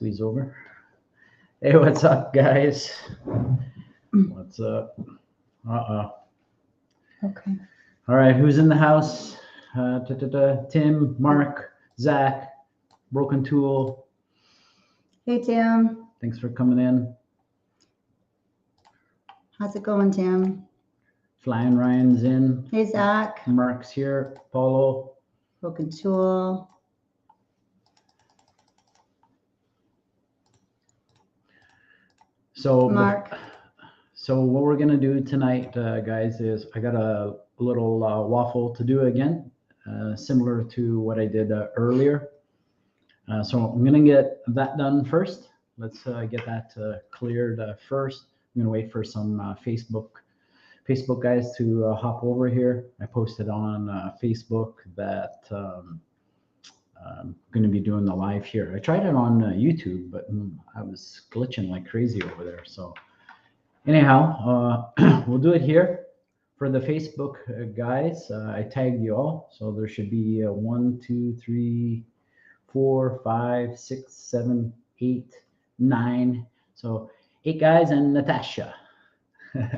Squeeze over. Hey, what's up, guys? What's up? Okay. All right, who's in the house? Tim, Mark, Zach, Broken Tool. Hey, Tim. Thanks for coming in. How's it going, Tim? Flying Ryan's in. Hey, Zach. Mark's here. Paulo. Broken Tool. So Mark. So what we're gonna do tonight, guys, is I got a little waffle to do again, similar to what I did earlier. So I'm gonna get that done first. Let's get that cleared first. I'm gonna wait for some Facebook guys to hop over here. I posted on Facebook that I'm gonna be doing the live here. I tried it on YouTube, but I was glitching like crazy over there. So anyhow, we'll do it here. For the Facebook guys, I tagged you all. So there should be 1, 2, 3, 4, 5, 6, 7, 8, 9. So 8 guys and Natasha.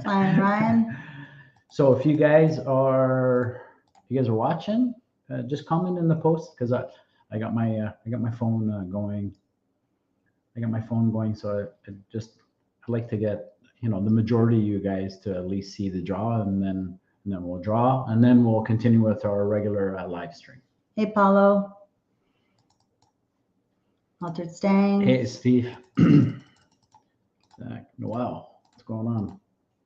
Flying Ryan. So if you guys are watching, just comment in the post, because I got my phone going. I got my phone going, so I'd like to get the majority of you guys to at least see the draw, and then we'll draw, and then we'll continue with our regular live stream. Hey, Paulo. Altered Stang. Hey, Steve. Wow, what's going on?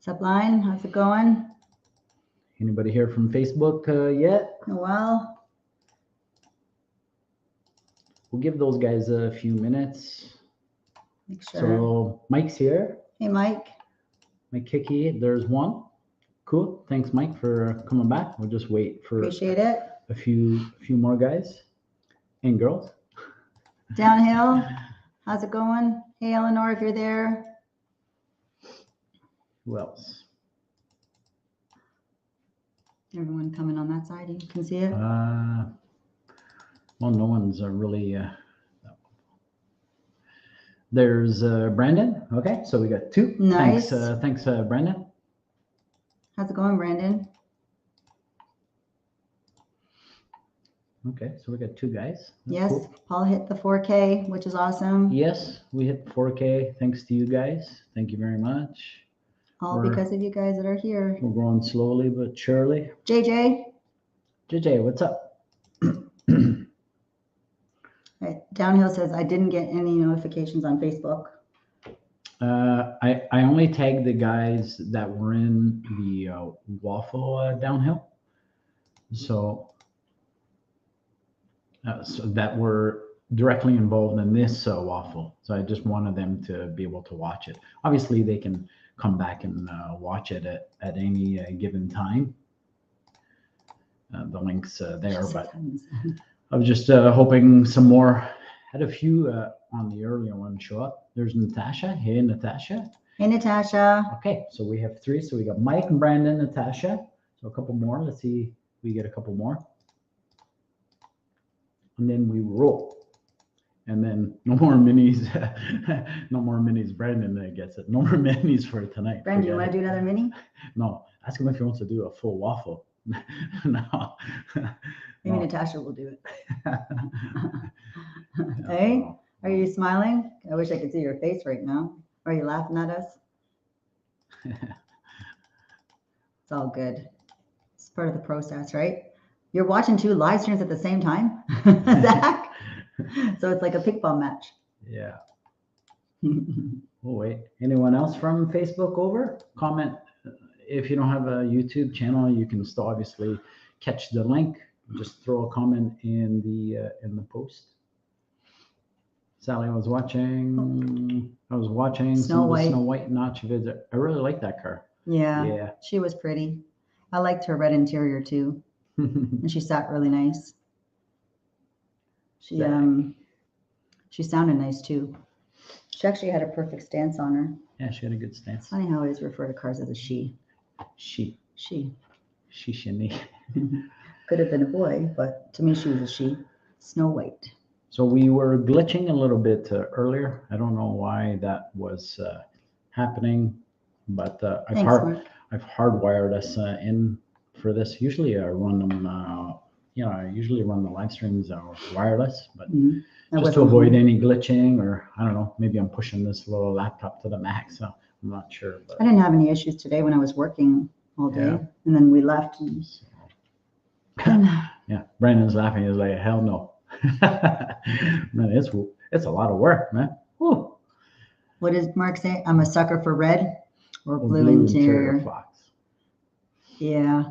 Subline, how's it going? Anybody here from Facebook yet? Noel. We'll give those guys a few minutes. Make sure. So Mike's here. Hey, Mike. Mike Hickey, there's one. Cool. Thanks, Mike, for coming back. We'll just wait for Appreciate it. a few more guys and girls. Downhill, how's it going? Hey, Eleanor, if you're there. Who else? Everyone coming on that side, you can see it. Well, no one's really. There's Brandon. Okay, so we got 2. Nice. Thanks, Brandon. How's it going, Brandon? Okay, so we got 2 guys. That's yes, cool. Paul hit the 4K, which is awesome. Yes, we hit 4K. Thanks to you guys. Thank you very much. All because of you guys that are here. We're growing slowly but surely. JJ, what's up? Right. Downhill says, I didn't get any notifications on Facebook. I only tagged the guys that were in the waffle downhill. So that were directly involved in this waffle. So I just wanted them to be able to watch it. Obviously, they can come back and watch it at any given time. The link's there, but I was just hoping some more. Had a few on the earlier one show up. There's Natasha. Hey, Natasha. Hey, Natasha. Okay, so we have 3. So we got Mike and Brandon, Natasha. So a couple more. Let's see if we get a couple more. And then we roll. And then no more minis. No more minis. Brandon gets it. No more minis for tonight. Brandon, you want to do another mini? No. Ask him if he wants to do a full waffle. No. Maybe No. Natasha will do it. Hey, are you smiling? I wish I could see your face right now. Are you laughing at us? It's all good. It's part of the process, right? You're watching 2 live streams at the same time, Zach? So it's like a ping pong match. Yeah. Oh, wait. Anyone else from Facebook over? Comment. If you don't have a YouTube channel, you can still obviously catch the link. Just throw a comment in the post. Sally, I was watching Snow White. Snow White notch visit. I really like that car. Yeah. She was pretty. I liked her red interior too. And she sat really nice. She sounded nice too. She actually had a perfect stance on her. Yeah, she had a good stance. Funny how I always refer to cars as a she. She. Could have been a boy, but to me she was a she. Snow White. So we were glitching a little bit earlier. I don't know why that was happening, but Thanks, Mark. I've hardwired us in for this. Usually I run them, I usually run the live streams wireless, but Mhm. That just to wasn't avoid home. any glitching, or I don't know, maybe I'm pushing this little laptop to the max, so I'm not sure. But I didn't have any issues today when I was working all day, Yeah. and then we left. And, and yeah, Brandon's laughing. He's like, hell no. Man, it's a lot of work, man. Whew. what does Mark say? I'm a sucker for red or Well, blue interior. Fox. Yeah.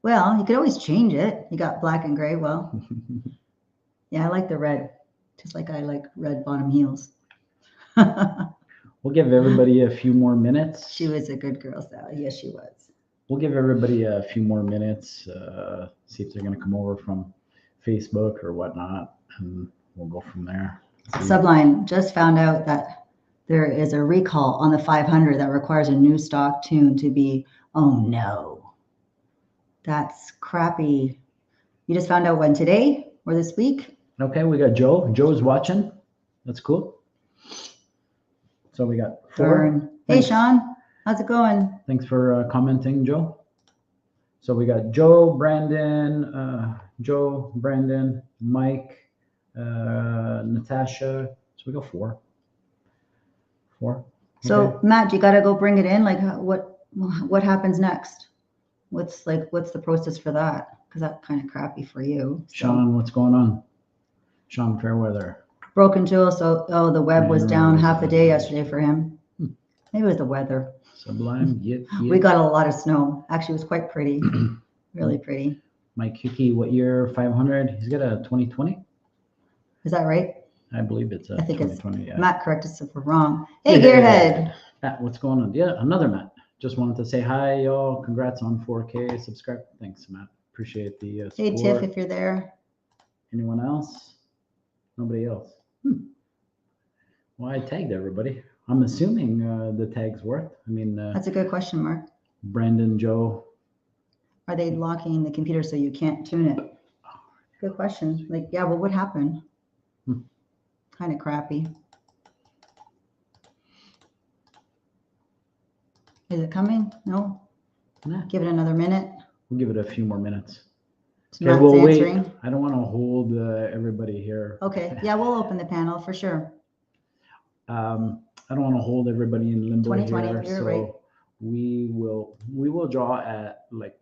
Well, you could always change it. You got black and gray. Well, yeah, I like the red, just like I like red bottom heels. We'll give everybody a few more minutes. She was a good girl, Sally. Yes, she was. We'll give everybody a few more minutes, see if they're going to come over from Facebook or whatnot, and we'll go from there. See. Sublime just found out that there is a recall on the 500 that requires a new stock tune to be. Oh no, that's crappy. You just found out when, today or this week? Okay, we got Joe. Joe's watching. That's cool. So we got 4. Darn. Hey, Sean, how's it going? Thanks for commenting, Joe. So we got Joe, Brandon, Mike, Natasha. So we got 4. 4. So Okay. Matt, you got to go bring it in. Like, what happens next? What's the process for that? Because that's kind of crappy for you. So. Sean, what's going on? Sean Fairweather. Broken tool. So the web was down half the day Minerals. yesterday for him. Maybe it was the weather. Sublime. Yep. We got a lot of snow. Actually, it was quite pretty. Really pretty. Mike Hickey, what year? 500. He's got a 2020. Is that right? I believe it's a I think 2020. it's Matt. Correct us if we're wrong. Hey, Gearhead. Matt, what's going on? Yeah, another Matt. Just wanted to say hi, y'all. Congrats on 4K. Subscribe. Thanks, Matt. Appreciate the support. Hey, Tiff, if you're there. Anyone else? Nobody else. Well, I tagged everybody. I'm assuming the tags worked. I mean, That's a good question, Mark. Brandon, Joe. Are they locking the computer so you can't tune it? Good question. Like, yeah, what would happen? Kind of crappy. Is it coming? No? Nah. Give it another minute. We'll give it a few more minutes. Okay, Matt's we'll answering. wait. I don't want to hold everybody here. Okay, yeah, we'll open the panel for sure. I don't want to hold everybody in limbo 2020, here, you're so right. we will draw at like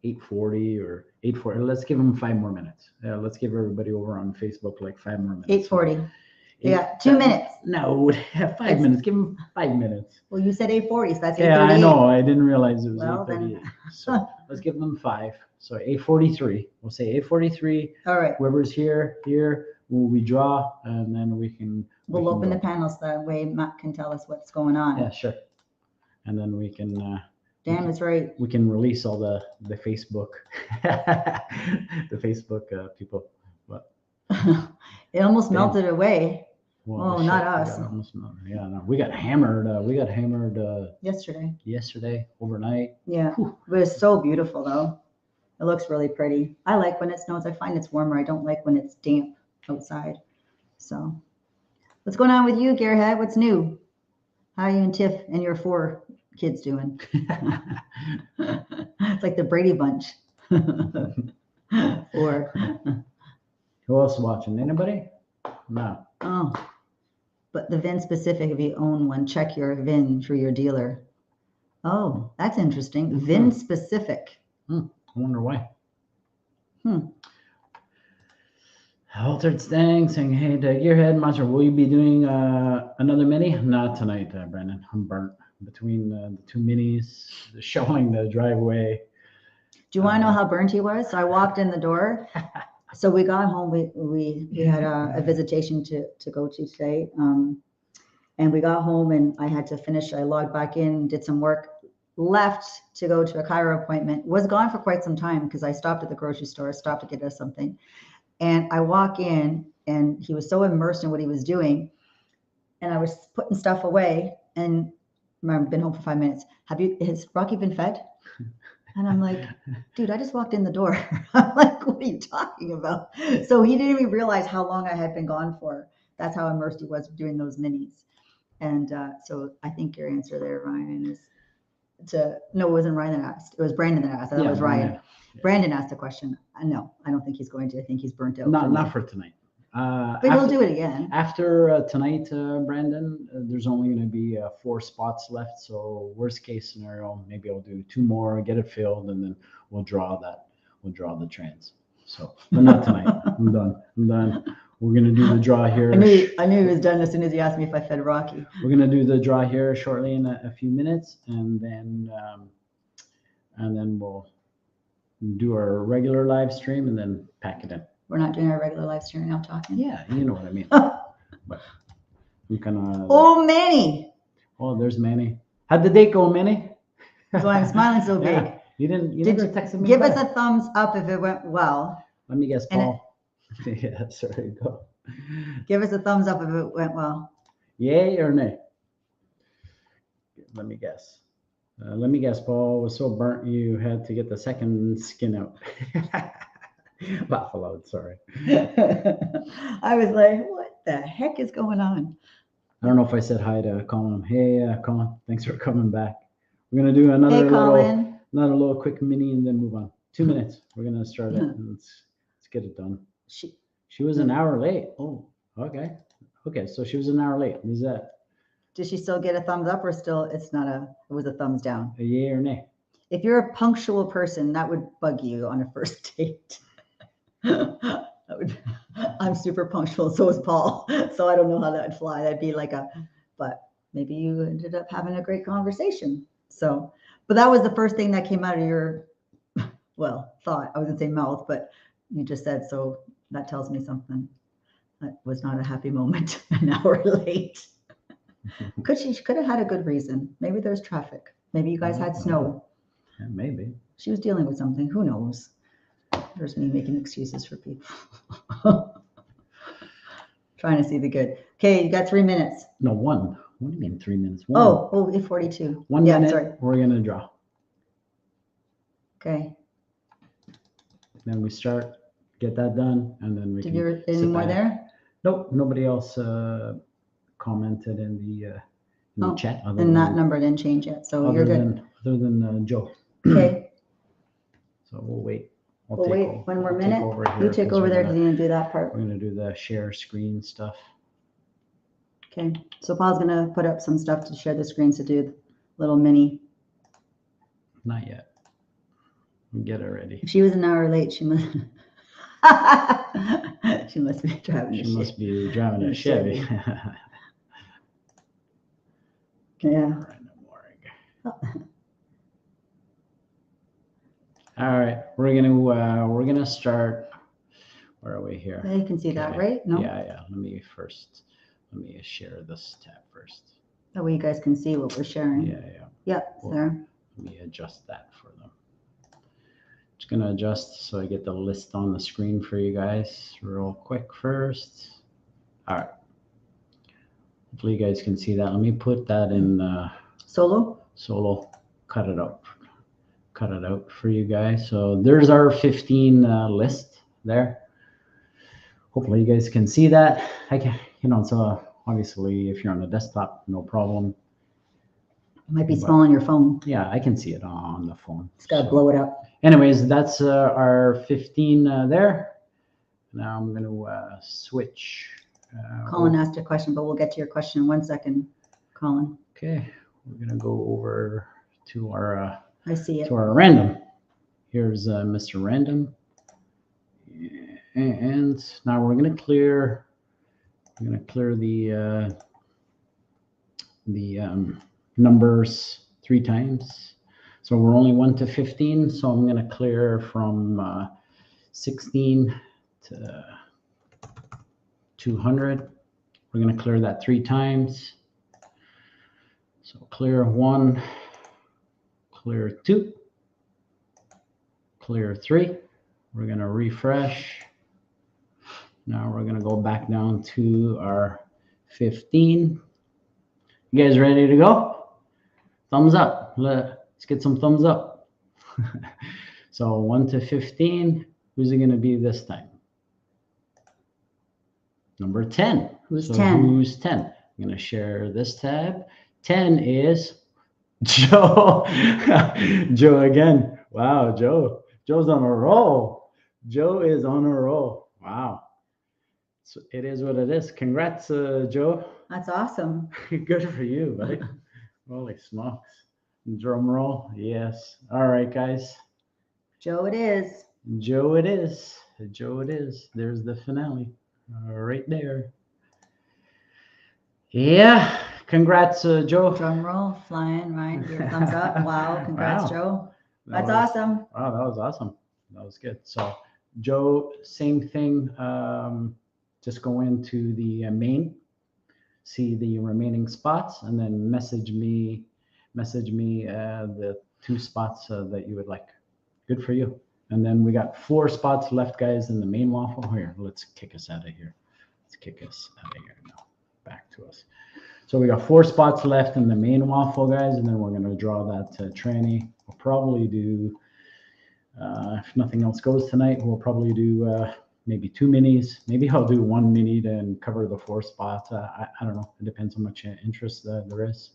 8:40 or 8:40. Let's give them 5 more minutes. Let's give everybody over on Facebook like 5 more minutes. 8:40. Yeah, 2 minutes. No, 5 minutes. Give them 5 minutes. Well, you said 8:40, so that's 8:38. Yeah, I know. I didn't realize it was Well, 8:38. So let's give them 5. So 8:43. We'll say 8:43. All right. Whoever's here, we draw, and then we can. We'll open the panels that way Matt can tell us what's going on. Yeah, sure. And then we can. Dan is right. We can release all the Facebook, the Facebook people. But it almost melted away. well, Oh, not us. Yeah, no, we got hammered. Yesterday overnight. Yeah, it was so beautiful though. It looks really pretty. I like when it snows. I find it's warmer. I don't like when it's damp outside. So, what's going on with you, Gearhead? What's new? How are you and Tiff and your 4 kids doing? It's like the Brady Bunch. 4. Who else is watching? Anybody? No. Oh, but the VIN specific, if you own one, check your VIN through your dealer. Oh, that's interesting. VIN specific. I wonder why. Altered Stang saying, hey, to Gearhead Monster, will you be doing another mini? Not tonight, Brandon. I'm burnt between the 2 minis, showing the driveway. Do you want to know how burnt he was? So I walked in the door. So we got home. We had a visitation to go to today. And we got home and I had to finish. I logged back in, did some work, left to go to a chiro appointment, was gone for quite some time because I stopped at the grocery store, stopped to get us something. And I walk in and he was so immersed in what he was doing. And I was putting stuff away and I've been home for 5 minutes. Has Rocky been fed? And I'm like, dude, I just walked in the door. I'm like, what are you talking about? So he didn't even realize how long I had been gone for. That's how immersed he was doing those minis. And so I think your answer there, Ryan, is no, it wasn't Ryan that asked. It was Brandon that asked. That was Ryan. Yeah. Brandon asked a question. No, I don't think he's going to. I think he's burnt out. Not for tonight. But he'll do it again. After tonight, Brandon, there's only going to be 4 spots left. So worst case scenario, maybe I'll do 2 more, get it filled, and then we'll draw the trans. So, but not tonight. I'm done. We're going to do the draw here. I knew he was done as soon as he asked me if I fed Rocky. We're going to do the draw here shortly in a few minutes, and then we'll do our regular live stream and then pack it in. We're not doing our regular live stream now talking. Yeah, you know what I mean. But we kind of. Oh, Manny. Oh, there's Manny. How'd the date go, Manny? So I'm smiling so big. Yeah. You never texted me. Give us a thumbs up if it went well. Let me guess, Paul. Yeah, sorry, go. Give us a thumbs up if it went well. Yay or nay? Let me guess. Paul was so burnt you had to get the second skin out. Buffalo, sorry. I was like, what the heck is going on? I don't know if I said hi to Colin. Hey, Colin, thanks for coming back. We're going to do another little quick mini and then move on. 2 minutes. We're going to start it and let's get it done. She was an hour late. Oh, okay. Okay, so she was an hour late. Is that? Did she still get a thumbs up or still it was a thumbs down? A yay or nay? If you're a punctual person, that would bug you on a first date. I'm super punctual, so is Paul. So I don't know how that would fly. That'd be like but maybe you ended up having a great conversation. So, but that was the first thing that came out of your, thought. I was gonna say mouth, but you just said, so that tells me something. That was not a happy moment, an hour late. She could have had a good reason. Maybe there's traffic. Maybe you guys had snow. Yeah, maybe. She was dealing with something. Who knows? There's me making excuses for people. Trying to see the good. Okay, you got 3 minutes. No, 1. What do you mean 3 minutes? 1. Oh, 42. 1 minute. Sorry. We're gonna draw. Okay. Then we start, get that done, and then we. Did you any more there? Nope. Nobody else commented in the chat. And that number didn't change yet, so you're good. Other than Joe. Okay. So we'll wait. We'll wait 1 more minute. You take over there because you're going to do that part. We're going to do the share screen stuff. Okay. So Paul's going to put up some stuff to share the screen to do little mini. Not yet. Get it ready. If she was an hour late, she must. She must be driving. She must be driving a Chevy. Yeah. All right, we're gonna start. Where are we here? You can see that, right? No. Yeah. Let me share this tab first. That way you guys can see what we're sharing. Yeah. Yep, there. Let me adjust that for them. Just gonna adjust so I get the list on the screen for you guys real quick first. All right. Hopefully you guys can see that. Let me put that in solo. Cut it out for you guys. So there's our 15 list there. Hopefully you guys can see that. So obviously if you're on a desktop, no problem. It might be small on your phone. Yeah, I can see it on the phone. It's got to blow it up. Anyways, that's our 15 there. Now I'm going to switch. Colin asked a question, but we'll get to your question in 1 second, Colin. Okay, we're going to go over to our I see it. To our random. Here's Mr. Random. And now we're going to clear the numbers 3 times. So we're only 1 to 15. So I'm going to clear from 16 to 200. We're going to clear that 3 times. So clear 1, clear 2, clear 3. We're going to refresh. Now we're going to go back down to our 15. You guys ready to go? Thumbs up. Let's get some thumbs up. So 1 to 15. Who's it going to be this time? Number 10. Who's So 10? Who's 10? I'm going to share this tab. 10 is Joe. Joe again. Wow, Joe. Joe's on a roll. Joe is on a roll. Wow. So it is what it is. Congrats, Joe. That's awesome. Good for you, buddy. Holy smokes. Drum roll. Yes. All right, guys. Joe it is. Joe it is. Joe it is. There's the finale right there. Yeah. Congrats, Joe. Drum roll, flying, right? Give a thumbs up. Wow. Congrats, Wow. Joe. That That's was- awesome. Wow, that was awesome. That was good. So, Joe, same thing. Just go into the main, see the remaining spots, and then message me the 2 spots that you would like. Good for you. And then we got 4 spots left, guys, in the main waffle. Here, let's kick us out of here. Let's kick us out of here now. Back to us. So we got 4 spots left in the main waffle, guys, and then we're going to draw that tranny. We'll probably do, if nothing else goes tonight, we'll probably do maybe 2 minis. Maybe I'll do 1 mini to cover the 4 spots. I don't know. It depends how much interest there is.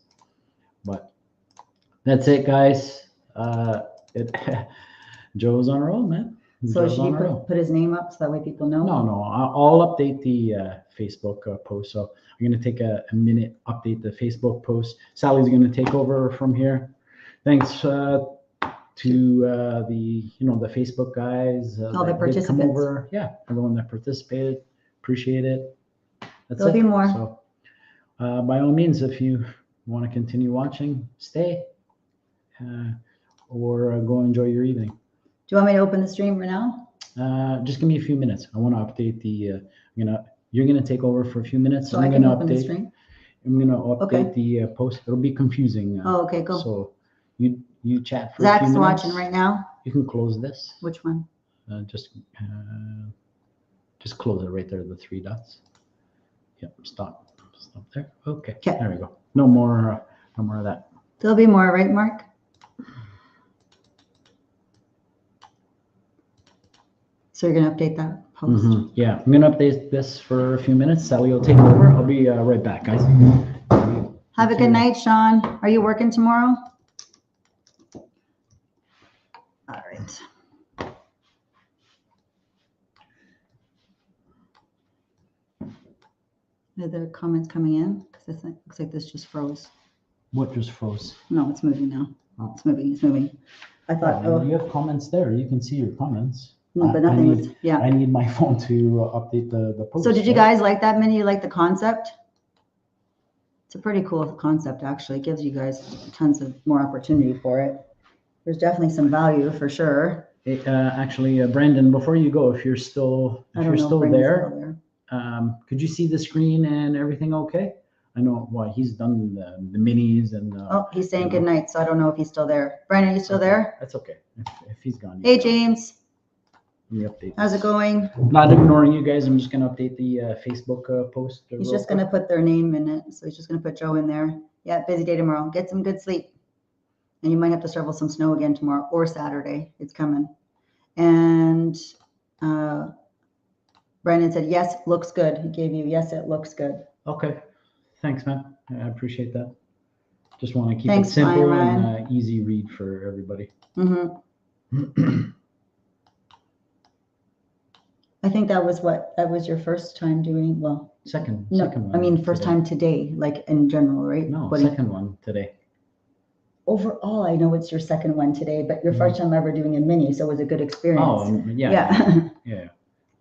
But that's it, guys. Joe's on a roll, man. So Joe's should on you a roll. put his name up so that way people know? No. I'll update the Facebook post. So I'm going to take a minute, update the Facebook post. Sally's going to take over from here. Thanks to the Facebook guys. All the that did come participants. over. Yeah, everyone that participated. Appreciate it. That's There'll it. be more. So by all means, if you want to continue watching, stay or go enjoy your evening. Do you want me to open the stream right now? Just give me a few minutes. I want to update the. You're gonna take over for a few minutes. So I'm I can gonna open the update. stream. I'm gonna update Okay. the post. It'll be confusing. Oh, okay, go. So you chat for a few Zach's minutes. watching right now. You can close this. Which one? Just close it right there. The 3 dots. Yep. Stop there. Okay. Okay. There we go. No more of that. There'll be more, right, Mark? So you're gonna update that post. Mhm. Yeah, I'm gonna update this for a few minutes. Sally will take over. I'll be right back, guys. Have a good night, Sean. Are you working tomorrow? All right. Are there comments coming in? Because it looks like this just froze. What just froze? No, it's moving now. Oh. It's moving. It's moving. I thought, You oh, have comments there. You can see your comments. no, but I nothing need- was, yeah. I need my phone to update the post. So did you right? guys like that mini? You like the concept? It's a pretty cool concept, actually. It gives you guys tons of more opportunity for it. There's definitely some value for sure. Actually, Brandon, before you go, if you're still I don't know if still Brandon's there, still there. could you see the screen and everything okay? I know why he's done the minis and. Oh, he's saying good night, so I don't know if he's still there. Brandon, are you still there? That's okay. If he's gone. Hey, James. Let me update. How's this. it going? Not ignoring you guys. I'm just gonna update the Facebook post. He's real just quick. going to put their name in it. So he's just going to put Joe in there. Yeah, busy day tomorrow. Get some good sleep. And you might have to shovel some snow again tomorrow or Saturday. It's coming. And Brandon said, yes, looks good. He gave you, yes, it looks good. Okay. Thanks, man. I appreciate that. Just want to keep Thanks, it simple Ryan. and easy read for everybody. Mm-hmm. I think that was your first time doing, well, Second no, one. I mean, first today. time today, like in general, right? No, What do you- second one today. Overall, I know it's your second one today, but your first time ever doing a mini, so it was a good experience. Oh, yeah. Yeah. Yeah.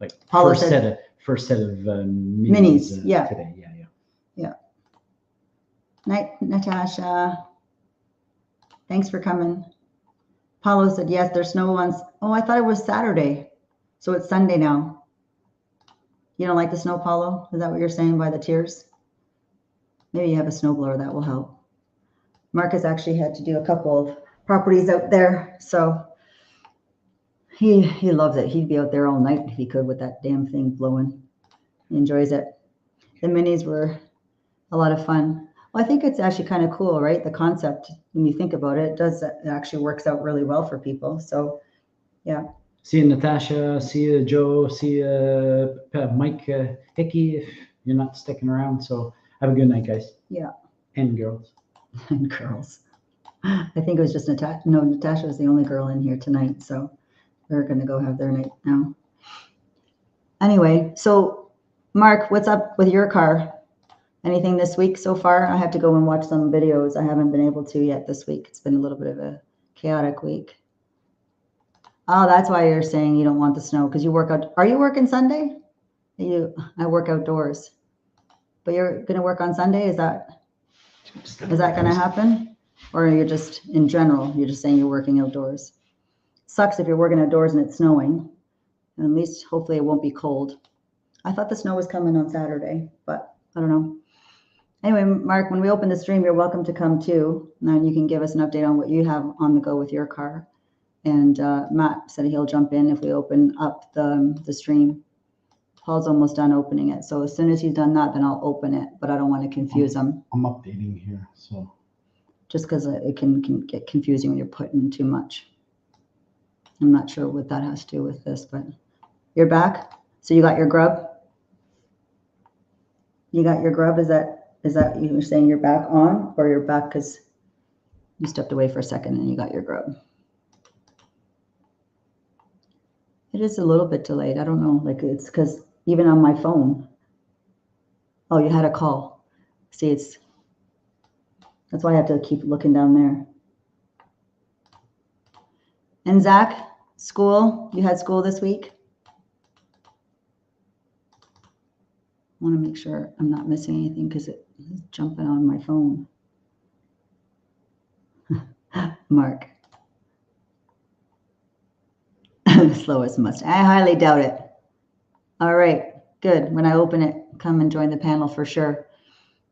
Like Paula first said- first set of minis, Minis, yeah. Today. Yeah. Night, Natasha. Thanks for coming. Paulo said, yes, there's snow ones. Oh, I thought it was Saturday. So it's Sunday now. You don't like the snow, Paulo? Is that what you're saying by the tears? Maybe you have a snowblower that will help. Marcus actually had to do a couple of properties out there. So he loves it. He'd be out there all night if he could with that damn thing blowing. He enjoys it. The minis were a lot of fun. Well, I think it's actually kind of cool, right? The concept, when you think about it, it actually works out really well for people. So, yeah. See you, Natasha. See you, Joe. See you, Mike Hickey, if you're not sticking around. So have a good night, guys. Yeah. And girls. And girls. I think it was just Natasha. No, Natasha was the only girl in here tonight. So they're going to go have their night now. Anyway, so Mark, what's up with your car? Anything this week so far? I have to go and watch some videos. I haven't been able to yet this week. It's been a little bit of a chaotic week. Oh, that's why you're saying you don't want the snow, because you work out. Are you working Sunday? I work outdoors. But you're going to work on Sunday? Is that going to happen? Or you're just, in general, you're just saying you're working outdoors? Sucks if you're working outdoors and it's snowing. At least, hopefully, it won't be cold. I thought the snow was coming on Saturday, but I don't know. Anyway, Mark, when we open the stream, you're welcome to come too. And then you can give us an update on what you have on the go with your car. And Matt said he'll jump in if we open up the stream. Paul's almost done opening it. So as soon as he's done that, then I'll open it. But I don't want to confuse him. I'm updating here. So just because it can get confusing when you're putting too much. I'm not sure what that has to do with this, but you're back. So you got your grub? You got your grub? Is that you're saying you're back on, or you're back because you stepped away for a second and you got your grub? It is a little bit delayed. I don't know. Like, it's because even on my phone. Oh, you had a call. See, that's why I have to keep looking down there. And Zach, school? You had school this week? I want to make sure I'm not missing anything because it's jumping on my phone. Mark. Slowest Mustang. I highly doubt it. All right, good. When I open it, come and join the panel for sure.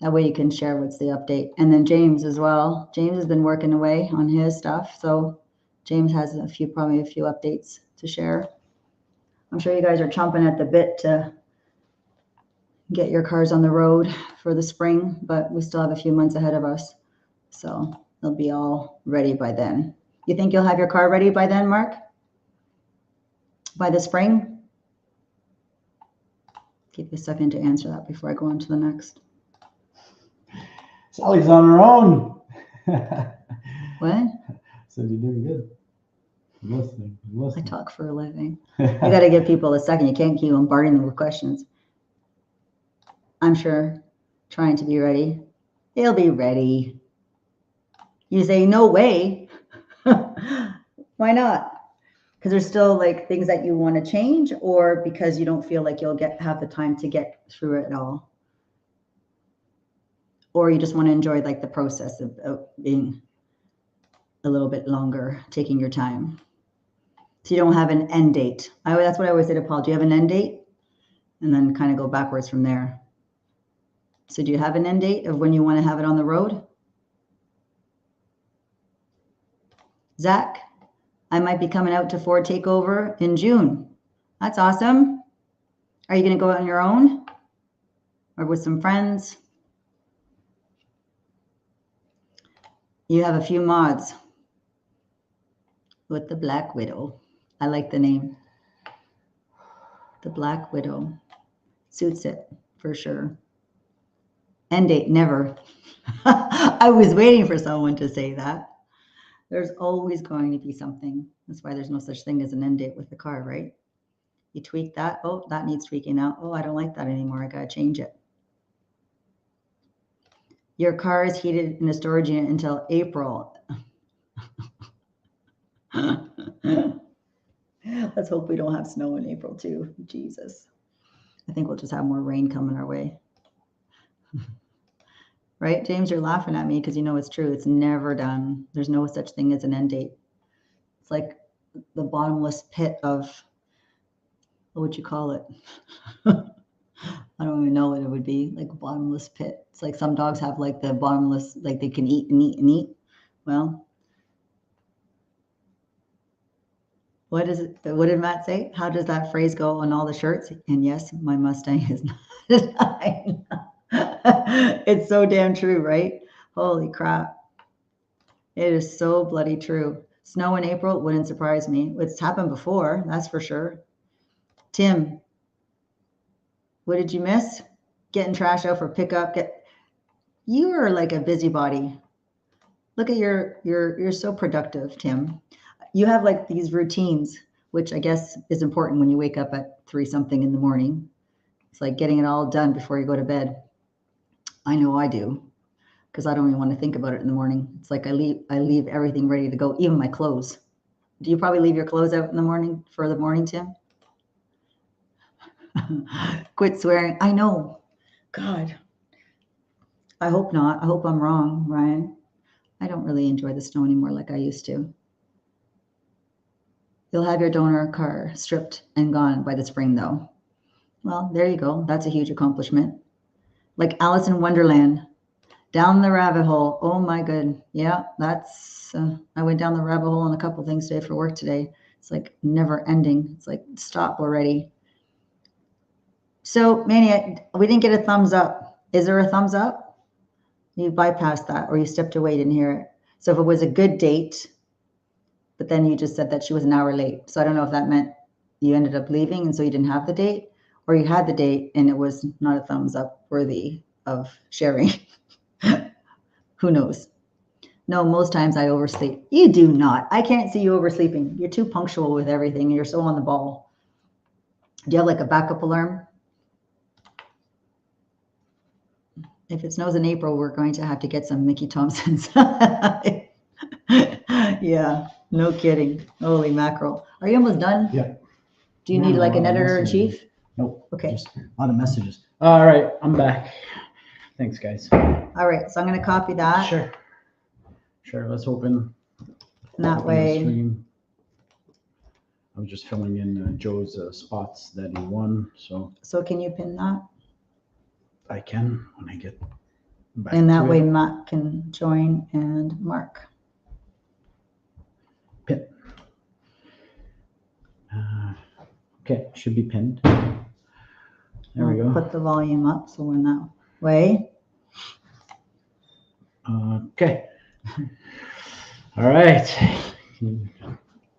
That way you can share what's the update. And then James as well. James has been working away on his stuff. So James has probably a few updates to share. I'm sure you guys are chomping at the bit to get your cars on the road for the spring, but we still have a few months ahead of us. So they'll be all ready by then. You think you'll have your car ready by then, Mark? By the spring? Give you a second to answer that before I go on to the next. Sally's on her own. What? So you're doing good. Listening. I talk for a living. You got to give people a second. You can't keep bombarding them with questions. I'm sure trying to be ready. They'll be ready. You say, no way. Why not? Because there's still like things that you want to change, or because you don't feel like you'll have the time to get through it all, or you just want to enjoy like the process of being a little bit longer, taking your time. So you don't have an end date. That's what I always say to Paul. Do you have an end date? And then kind of go backwards from there. So do you have an end date of when you want to have it on the road? Zach, I might be coming out to Ford Takeover in June. That's awesome. Are you going to go on your own or with some friends? You have a few mods with the Black Widow. I like the name. The Black Widow. Suits it for sure. End date, never. I was waiting for someone to say that. There's always going to be something. That's why there's no such thing as an end date with the car, right? You tweak that. Oh, that needs tweaking out. Oh, I don't like that anymore. I got to change it. Your car is heated in a storage unit until April. Let's hope we don't have snow in April too. Jesus. I think we'll just have more rain coming our way. Right, James? You're laughing at me because you know it's true. It's never done. There's no such thing as an end date. It's like the bottomless pit of, what would you call it? I don't even know what it would be, like a bottomless pit. It's like some dogs have like the bottomless, like they can eat and eat and eat. Well, what did Matt say? How does that phrase go on all the shirts? And yes, my Mustang is not. It's so damn true, right? Holy crap. It is so bloody true. Snow in April wouldn't surprise me. It's happened before, that's for sure. Tim, what did you miss? Getting trash out for pickup. You are like a busybody. Look at you're so productive, Tim. You have like these routines, which I guess is important when you wake up at 3 something in the morning. It's like getting it all done before you go to bed. I know I do, because I don't even want to think about it in the morning. It's like I leave everything ready to go, even my clothes. Do you probably leave your clothes out in the morning for the morning, Tim? Quit swearing. I know. God. I hope not. I hope I'm wrong, Ryan. I don't really enjoy the snow anymore like I used to. You'll have your donor car stripped and gone by the spring, though. Well, there you go. That's a huge accomplishment. Like Alice in Wonderland, down the rabbit hole. Oh my good. Yeah, that's, I went down the rabbit hole on a couple things today for work today. It's like never ending. It's like, stop already. So, Mania, we didn't get a thumbs up. Is there a thumbs up? You bypassed that, or you stepped away, didn't hear it. So if it was a good date, but then you just said that she was an hour late. So I don't know if that meant you ended up leaving and so you didn't have the date, or you had the date and it was not a thumbs up worthy of sharing. Who knows? No, most times I oversleep. You do not. I can't see you oversleeping. You're too punctual with everything. You're so on the ball. Do you have like a backup alarm? If it snows in April, we're going to have to get some Mickey Thompsons. Yeah, no kidding. Holy mackerel. Are you almost done? Yeah. Do you need like an editor-in-chief? Nope. Okay. Just a lot of messages. All right, I'm back. Thanks, guys. All right, so I'm going to copy that. Sure. Sure. Let's open. And that way. Stream. I'm just filling in Joe's spots that he won. So can you pin that? I can when I get back. And that way Matt can join and Mark. Pin. Okay, should be pinned. There we go. Put the volume up so we're that way. Okay. All right.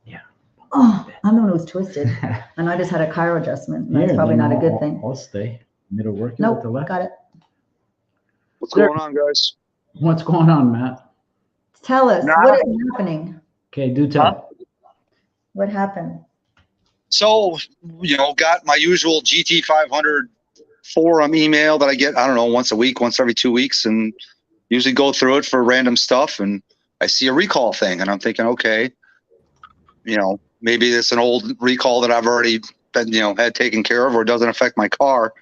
Yeah. Oh, I'm the one who's twisted. And I just had a chiro adjustment. And that's probably not a good thing. I'll stay. Middle working nope, with the left. Got it. What's going on, guys? What's going on, Matt? Tell us, what is happening? Okay, do tell. What happened? So, got my usual GT500 forum email that I get, I don't know, once a week, once every 2 weeks, and usually go through it for random stuff. And I see a recall thing, and I'm thinking, okay, maybe it's an old recall that I've already been, had taken care of, or doesn't affect my car.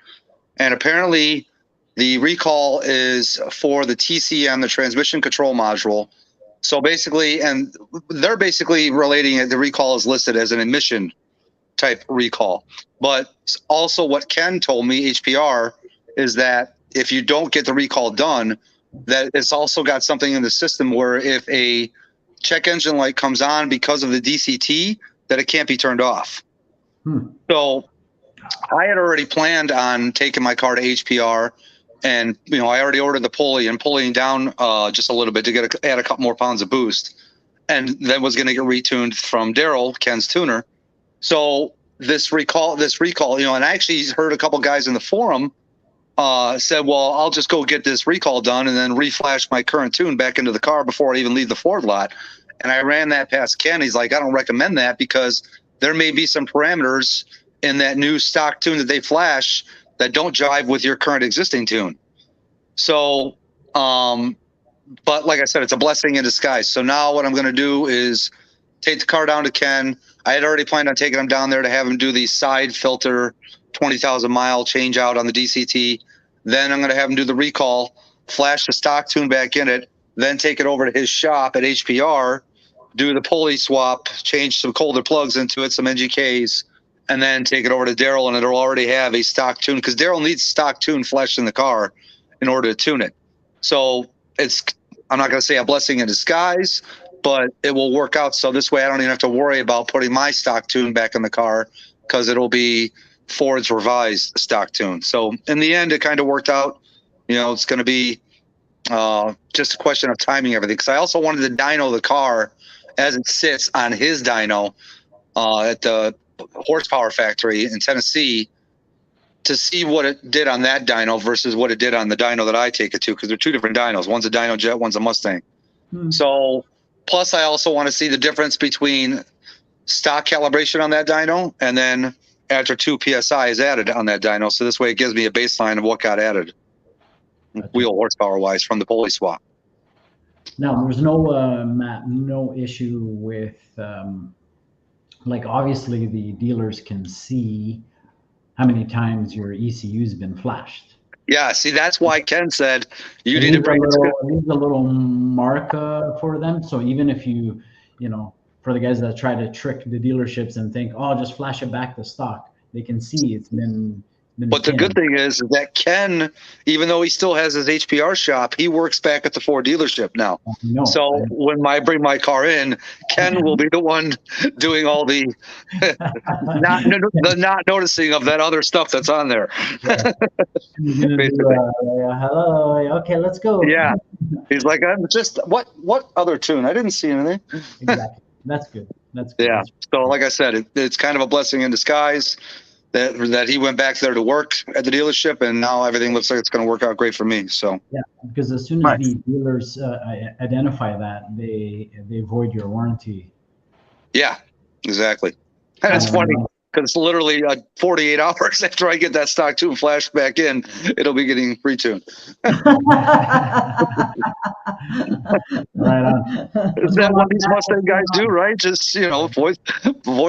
And apparently the recall is for the TCM, the transmission control module. So basically, and they're basically relating it, the recall is listed as an emission type recall. But also what Ken told me, HPR, is that if you don't get the recall done, that it's also got something in the system where if a check engine light comes on because of the DCT, that it can't be turned off. So I had already planned on taking my car to HPR, and I already ordered the pulley and pulling down just a little bit to add a couple more pounds of boost, and then was going to get retuned from Daryl, Ken's tuner. So this recall, and I actually heard a couple guys in the forum said, well, I'll just go get this recall done and then reflash my current tune back into the car before I even leave the Ford lot. And I ran that past Ken. He's like, I don't recommend that because there may be some parameters in that new stock tune that they flash that don't jive with your current existing tune. So, but like I said, it's a blessing in disguise. So now what I'm going to do is take the car down to Ken. I had already planned on taking him down there to have him do the side filter 20,000 mile change out on the DCT. Then I'm going to have him do the recall, flash the stock tune back in it, then take it over to his shop at HPR, do the pulley swap, change some colder plugs into it, some NGKs, and then take it over to Daryl, and it'll already have a stock tune because Daryl needs stock tune flashed in the car in order to tune it. So I'm not going to say a blessing in disguise, but it will work out. So this way I don't even have to worry about putting my stock tune back in the car because it'll be Ford's revised stock tune. So in the end, it kind of worked out. You know, it's going to be just a question of timing everything. Because I also wanted to dyno the car as it sits on his dyno at the horsepower factory in Tennessee to see what it did on that dyno versus what it did on the dyno that I take it to, because they're two different dynos. One's a dyno jet, one's a Mustang. So plus I also want to see the difference between stock calibration on that dyno and then after 2 PSI is added on that dyno. So this way it gives me a baseline of what got added wheel horsepower wise from the pulley swap. Now there's no Matt, no issue with like obviously the dealers can see how many times your ECU's been flashed. Yeah, see, that's why Ken said you need to bring leave a little mark for them. So even if you know, for the guys that try to trick the dealerships and think, oh, just flash it back to stock, they can see it's been But the good thing is that Ken, even though he still has his HPR shop, he works back at the Ford dealership now. So when I bring my car in, Ken will be the one doing all the not noticing of that other stuff that's on there. Hello, okay, let's go. Yeah, he's like, I'm just what other tune? I didn't see anything. Exactly. That's good. That's good. Yeah. So like I said, it's kind of a blessing in disguise that he went back there to work at the dealership, and now everything looks like it's going to work out great for me. So yeah, because as soon as the dealers identify that, they void your warranty. Yeah, exactly. And it's funny because literally 48 hours after I get that stock tune flashed back in, it'll be getting retuned. Right on. Is that what these Mustang guys do, right? Just, you know, void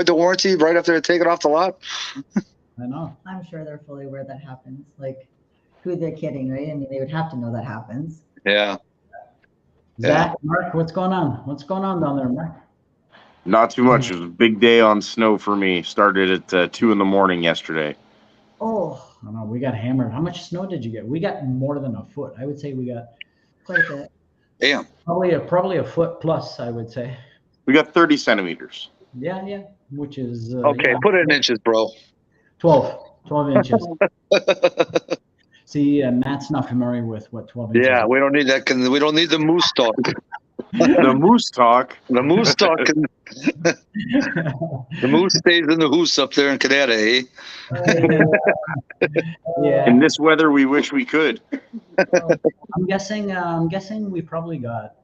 the warranty right after they take it off the lot. I know. I'm sure they're fully aware that happens. Like, who they're kidding, right? I mean, they would have to know that happens. Yeah. Zach, Mark, what's going on? What's going on down there, Mark? Not too much. It was a big day on snow for me. Started at 2 in the morning yesterday. Oh. I know, we got hammered. How much snow did you get? We got more than a foot. I would say we got quite a bit. Damn. Probably a foot plus, I would say. We got 30 centimeters. Yeah, which is okay. Put it in inches, bro. 12 inches. See, Matt's not familiar with what 12 inches. Yeah, we don't need that. We don't need the moose talk. The moose talk. The moose talk. The moose stays in the hoose up there in Canada, eh? Yeah. In this weather, we wish we could. I'm guessing we probably got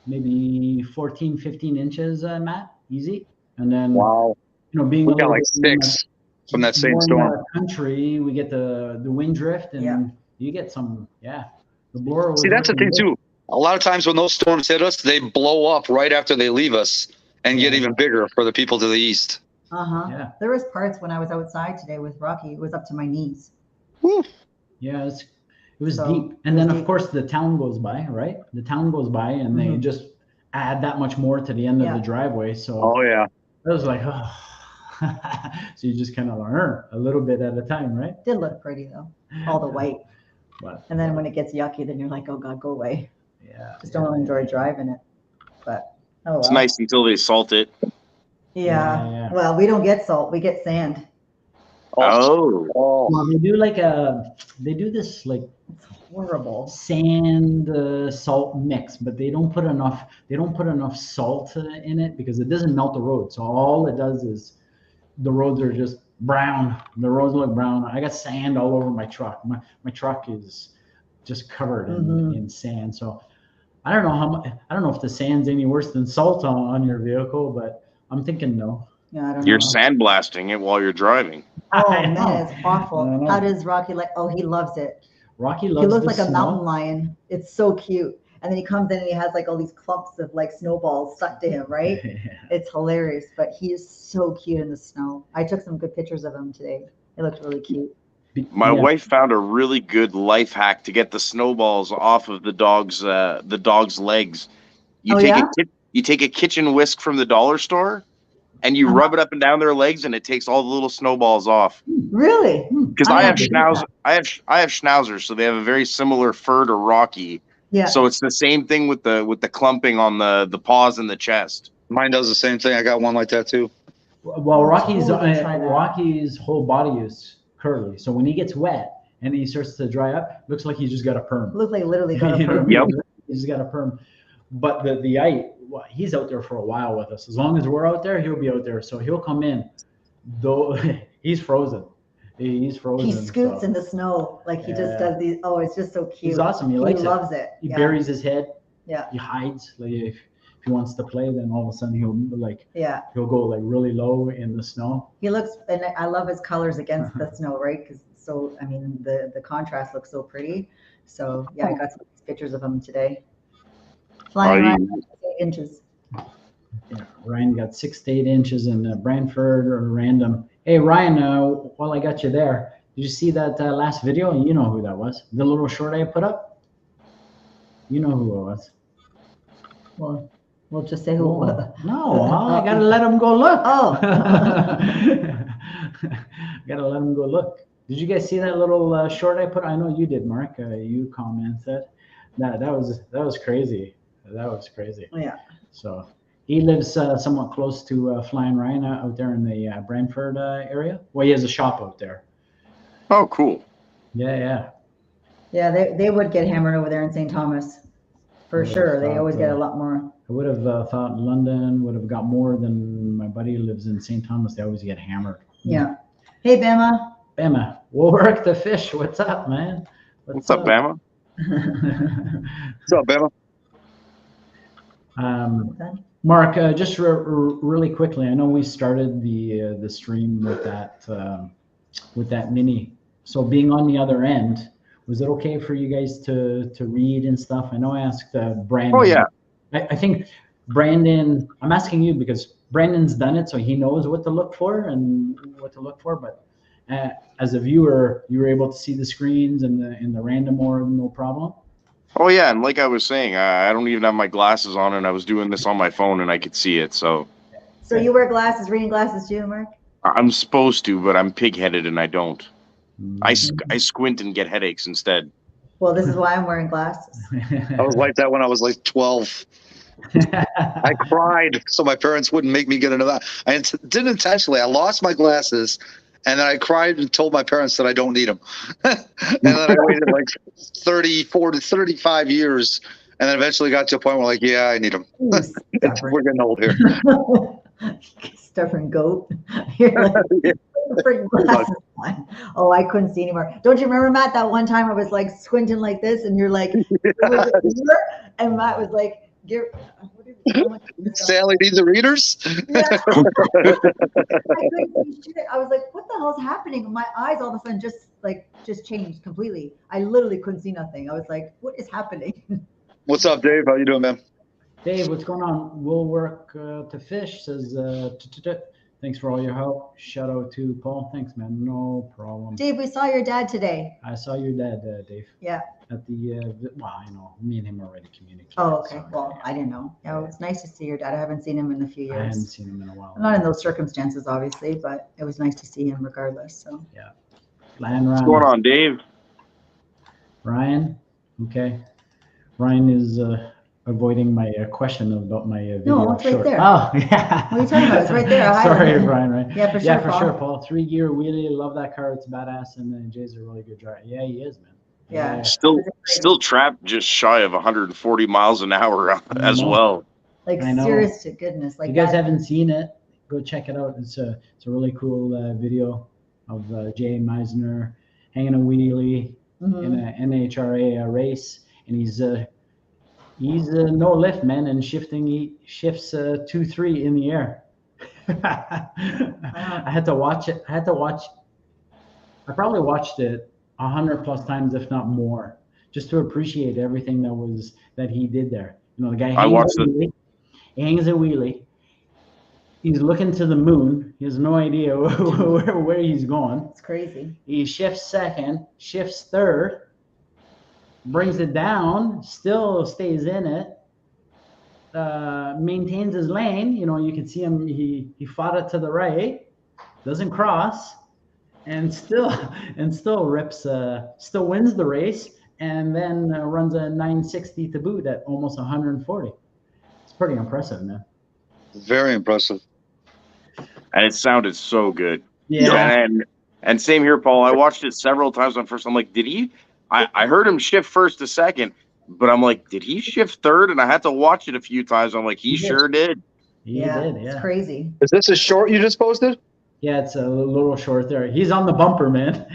maybe 14, 15 inches, Matt, easy. And then, wow, you know, being we got like 6 from that same storm. Country, we get the wind drift, and you get some. Yeah, the blower. See, that's the thing too. A lot of times when those storms hit us, they blow up right after they leave us and get even bigger for the people to the east. Yeah. There was parts when I was outside today with Rocky, it was up to my knees. Woo. Yeah, it was deep. And then, of course, the town goes by, right? The town goes by, and they just add that much more to the end of the driveway. So, oh, yeah. It was like, oh. So you just kind of learn a little bit at a time, right? It did look pretty, though. All the white. And then when it gets yucky, then you're like, oh, God, go away. Yeah. Just don't enjoy driving it. But, oh, well. It's nice until they salt it. Yeah. Well, we don't get salt. We get sand. Oh. Well, they do this like horrible sand salt mix, but they don't put enough salt in it because it doesn't melt the road. So all it does is the roads are just brown. The roads look brown. I got sand all over my truck. My truck is just covered in sand. So I don't know if the sand's any worse than salt on your vehicle, but I'm thinking no. Yeah, I don't know. You're sandblasting it while you're driving. Oh man, it's awful. How does Rocky like? Oh, he loves it. Rocky loves. He looks like a mountain lion. It's so cute. And then he comes in and he has like all these clumps of like snowballs stuck to him, right? It's hilarious. But he is so cute in the snow. I took some good pictures of him today. It looked really cute. My wife found a really good life hack to get the snowballs off of the dog's legs. You take a kitchen whisk from the dollar store, and you rub it up and down their legs, and it takes all the little snowballs off. Really? Because I have schnauzers, so they have a very similar fur to Rocky. Yeah. So it's the same thing with the clumping on the paws and the chest. Mine does the same thing. I got one like that too. Well, Rocky's whole body is curly, so when he gets wet, and he starts to dry up. Looks like he just got a perm. Look like literally got a You know, perm. Yep. he just got a perm. But the eye, well, he's out there for a while with us. As long as we're out there, he'll be out there. So he'll come in. Though he's frozen. He's frozen. He scoots in the snow like he just does these. Oh, it's just so cute. He's awesome. He loves it. He buries his head. Yeah. He hides. Like if he wants to play, then all of a sudden he'll Yeah. go like really low in the snow. He looks, and I love his colors against the snow, right? Because so, I mean, the contrast looks so pretty. So yeah, I got some pictures of him today. Flying around 8 inches. Yeah, Ryan got 6 to 8 inches in Brantford or random. Hey Ryan, while I got you there, did you see that last video? You know who that was? The little short I put up. You know who it was. Well, we'll just say who it was. No, I gotta let him go look. Oh. Gotta let him go look. Did you guys see that little short I put? I know you did, Mark. You commented. That was crazy. That was crazy. Yeah. So he lives somewhat close to Flying Ryan out there in the Brantford area. Well, he has a shop out there. Oh, cool. Yeah. Yeah, they would get hammered over there in St. Thomas. For sure. They always get a lot more. I would have thought London would have got more than my buddy who lives in St. Thomas. They always get hammered. Yeah. Hey, Bama. Bama, we'll work the fish. What's up, man? What's up, Bama? What's up, Bama? Mark, just really quickly, I know we started the stream with that mini. So being on the other end, was it okay for you guys to read and stuff? I know I asked Brandon. Oh yeah. I think Brandon. I'm asking you because Brandon's done it, so he knows what to look for and what to look for. But as a viewer, you were able to see the screens and the random orb, no problem. Oh yeah, and like I was saying, I don't even have my glasses on, and I was doing this on my phone, and I could see it. So you wear glasses, reading glasses too, Mark? I'm supposed to, but I'm pig-headed, and I don't. I squint and get headaches instead. Well, this is why I'm wearing glasses. I was like that when I was like 12. I cried so my parents wouldn't make me get another. I didn't intentionally. I lost my glasses, and then I cried and told my parents that I don't need them. And then I waited like 30, 40, 35 years, and then eventually got to a point where like, yeah, I need them. We're getting old here. Stubborn goat. You're like, freaking glasses on. Oh, I couldn't see anymore. Don't you remember, Matt, that one time I was like squinting like this, and you're like, and Matt was like, Sally needs the readers. Yeah. I couldn't see shit. I was like, what the hell's happening? My eyes all of a sudden just changed completely. I literally couldn't see nothing. I was like, what is happening? What's up, Dave? How you doing, man? Dave, what's going on? We'll work to fish, says thanks for all your help. Shout out to Paul. Thanks, man. No problem. Dave, we saw your dad today. I saw your dad, Dave. Yeah. At the well, I know me and him already communicated. Oh, okay. So, Well, I didn't know. Yeah, it's nice to see your dad. I haven't seen him in a few years. I haven't seen him in a while. Not in those circumstances, obviously, but it was nice to see him regardless. So yeah. Land What's going on, Dave? Ryan. Okay. Ryan is avoiding my question about my video. No, it's right there. Oh, yeah. What are you talking about? It's right there. Sorry, Brian. Right? Yeah, for sure. Yeah, for Paul. sure, Paul. 3-gear wheelie. Love that car. It's badass. And Jay's a really good driver. Yeah, he is, man. Yeah. Still trapped just shy of 140 miles an hour as well. Like serious to goodness. Like you guys haven't seen it, go check it out. It's a really cool video of Jay Meisner hanging a wheelie in an NHRA race, and he's no lift, man, and he shifts 2-3 in the air. I had to watch it. I probably watched it 100+ times, if not more, just to appreciate everything that he did there. You know, the guy he hangs a wheelie. He's looking to the moon. He has no idea where he's going. It's crazy. He shifts second, shifts third, brings it down, still stays in it, maintains his lane. You know, you can see him. He fought it to the right, doesn't cross, and still rips. Still wins the race, and then runs a 960 to boot at almost 140. It's pretty impressive, man. Very impressive. And it sounded so good. Yeah. And same here, Paul. I watched it several times on first. I'm like, did he? I heard him shift first to second, but I'm like, did he shift third? And I had to watch it a few times. I'm like, he sure did. He did, It's crazy. Is this a short you just posted? Yeah, it's a little short there. He's on the bumper, man.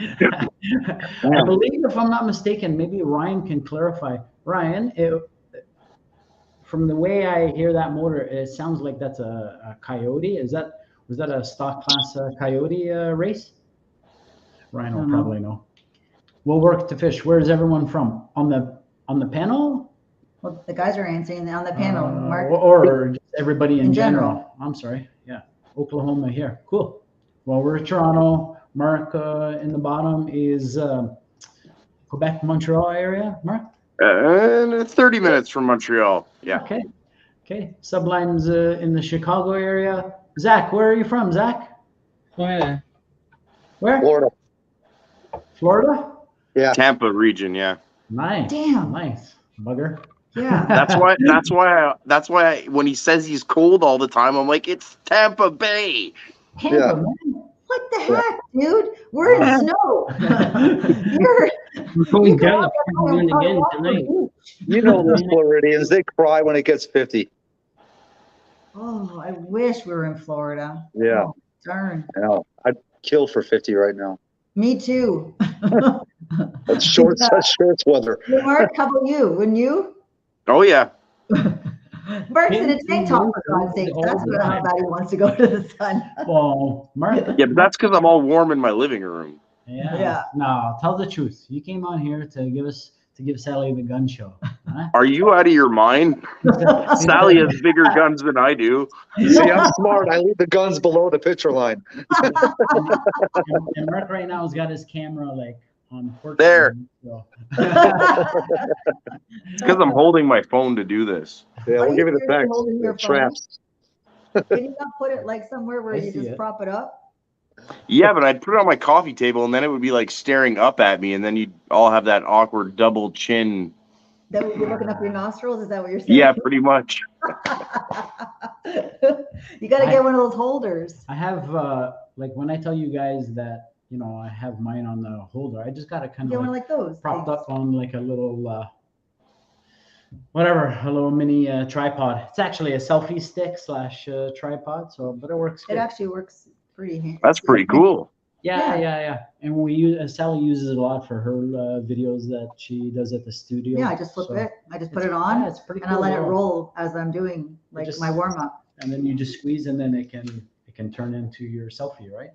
I believe, if I'm not mistaken, maybe Ryan can clarify. Ryan, from the way I hear that motor, it sounds like that's a Coyote. Was that a stock class Coyote race? Ryan will probably know. We'll work to fish. Where's everyone from? On the panel? Well, the guys are answering on the panel, Mark. Or just everybody in general. general. I'm sorry. Yeah, Oklahoma here. Cool. Well, we're Toronto. Mark in the bottom is Quebec, Montreal area. Mark? 30 minutes from Montreal. Yeah. Okay. Subline's in the Chicago area. Zach, where are you from, Zach? Where? Florida. Florida? Yeah. Tampa region. Yeah. Nice. Damn. Nice. Bugger. Yeah. That's why when he says he's cold all the time, I'm like, it's Tampa Bay. Tampa, Yeah. man. What the heck, dude? We're in snow. We're going down again tonight. You know those Floridians, they cry when it gets 50. Oh, I wish we were in Florida. Yeah. Oh, darn. I know. I'd kill for 50 right now. Me too. That's shorts weather. Hey, Mark, how about you? Wouldn't you? Oh yeah. Mark's in a tank top, for God's sake. That's what how bad he wants to go to the sun. Well, Mark. Yeah, but that's because I'm all warm in my living room. Yeah. No, tell the truth. You came on here to give Sally the gun show. Huh? Are you out of your mind? Sally has bigger guns than I do. See, I'm smart. I leave the guns below the picture line. And Mark right now has got his camera like on portrait. There. So. It's because I'm holding my phone to do this. Yeah, we'll give you the facts. Holding your phone? Traps. Can you not put it like somewhere where I you see just it. prop it up? Yeah, but I'd put it on my coffee table, and then it would be like staring up at me, and then you'd all have that awkward double chin. That would be looking up your nostrils? Is that what you're saying? Yeah, pretty much. You got to get one of those holders. I have like when I tell you guys that I have mine on the holder, I just got it kind Get of one like those. propped up on like a little a little mini tripod. It's actually a selfie stick / tripod, but it works It good. actually works pretty handy. That's pretty cool. Yeah. And we use Sally uses it a lot for her videos that she does at the studio. Yeah, I just flip So it. I just put it on, it's pretty and cool. I let it roll as I'm doing like Just- my warm up. And then you just squeeze, and then it can turn into your selfie, right?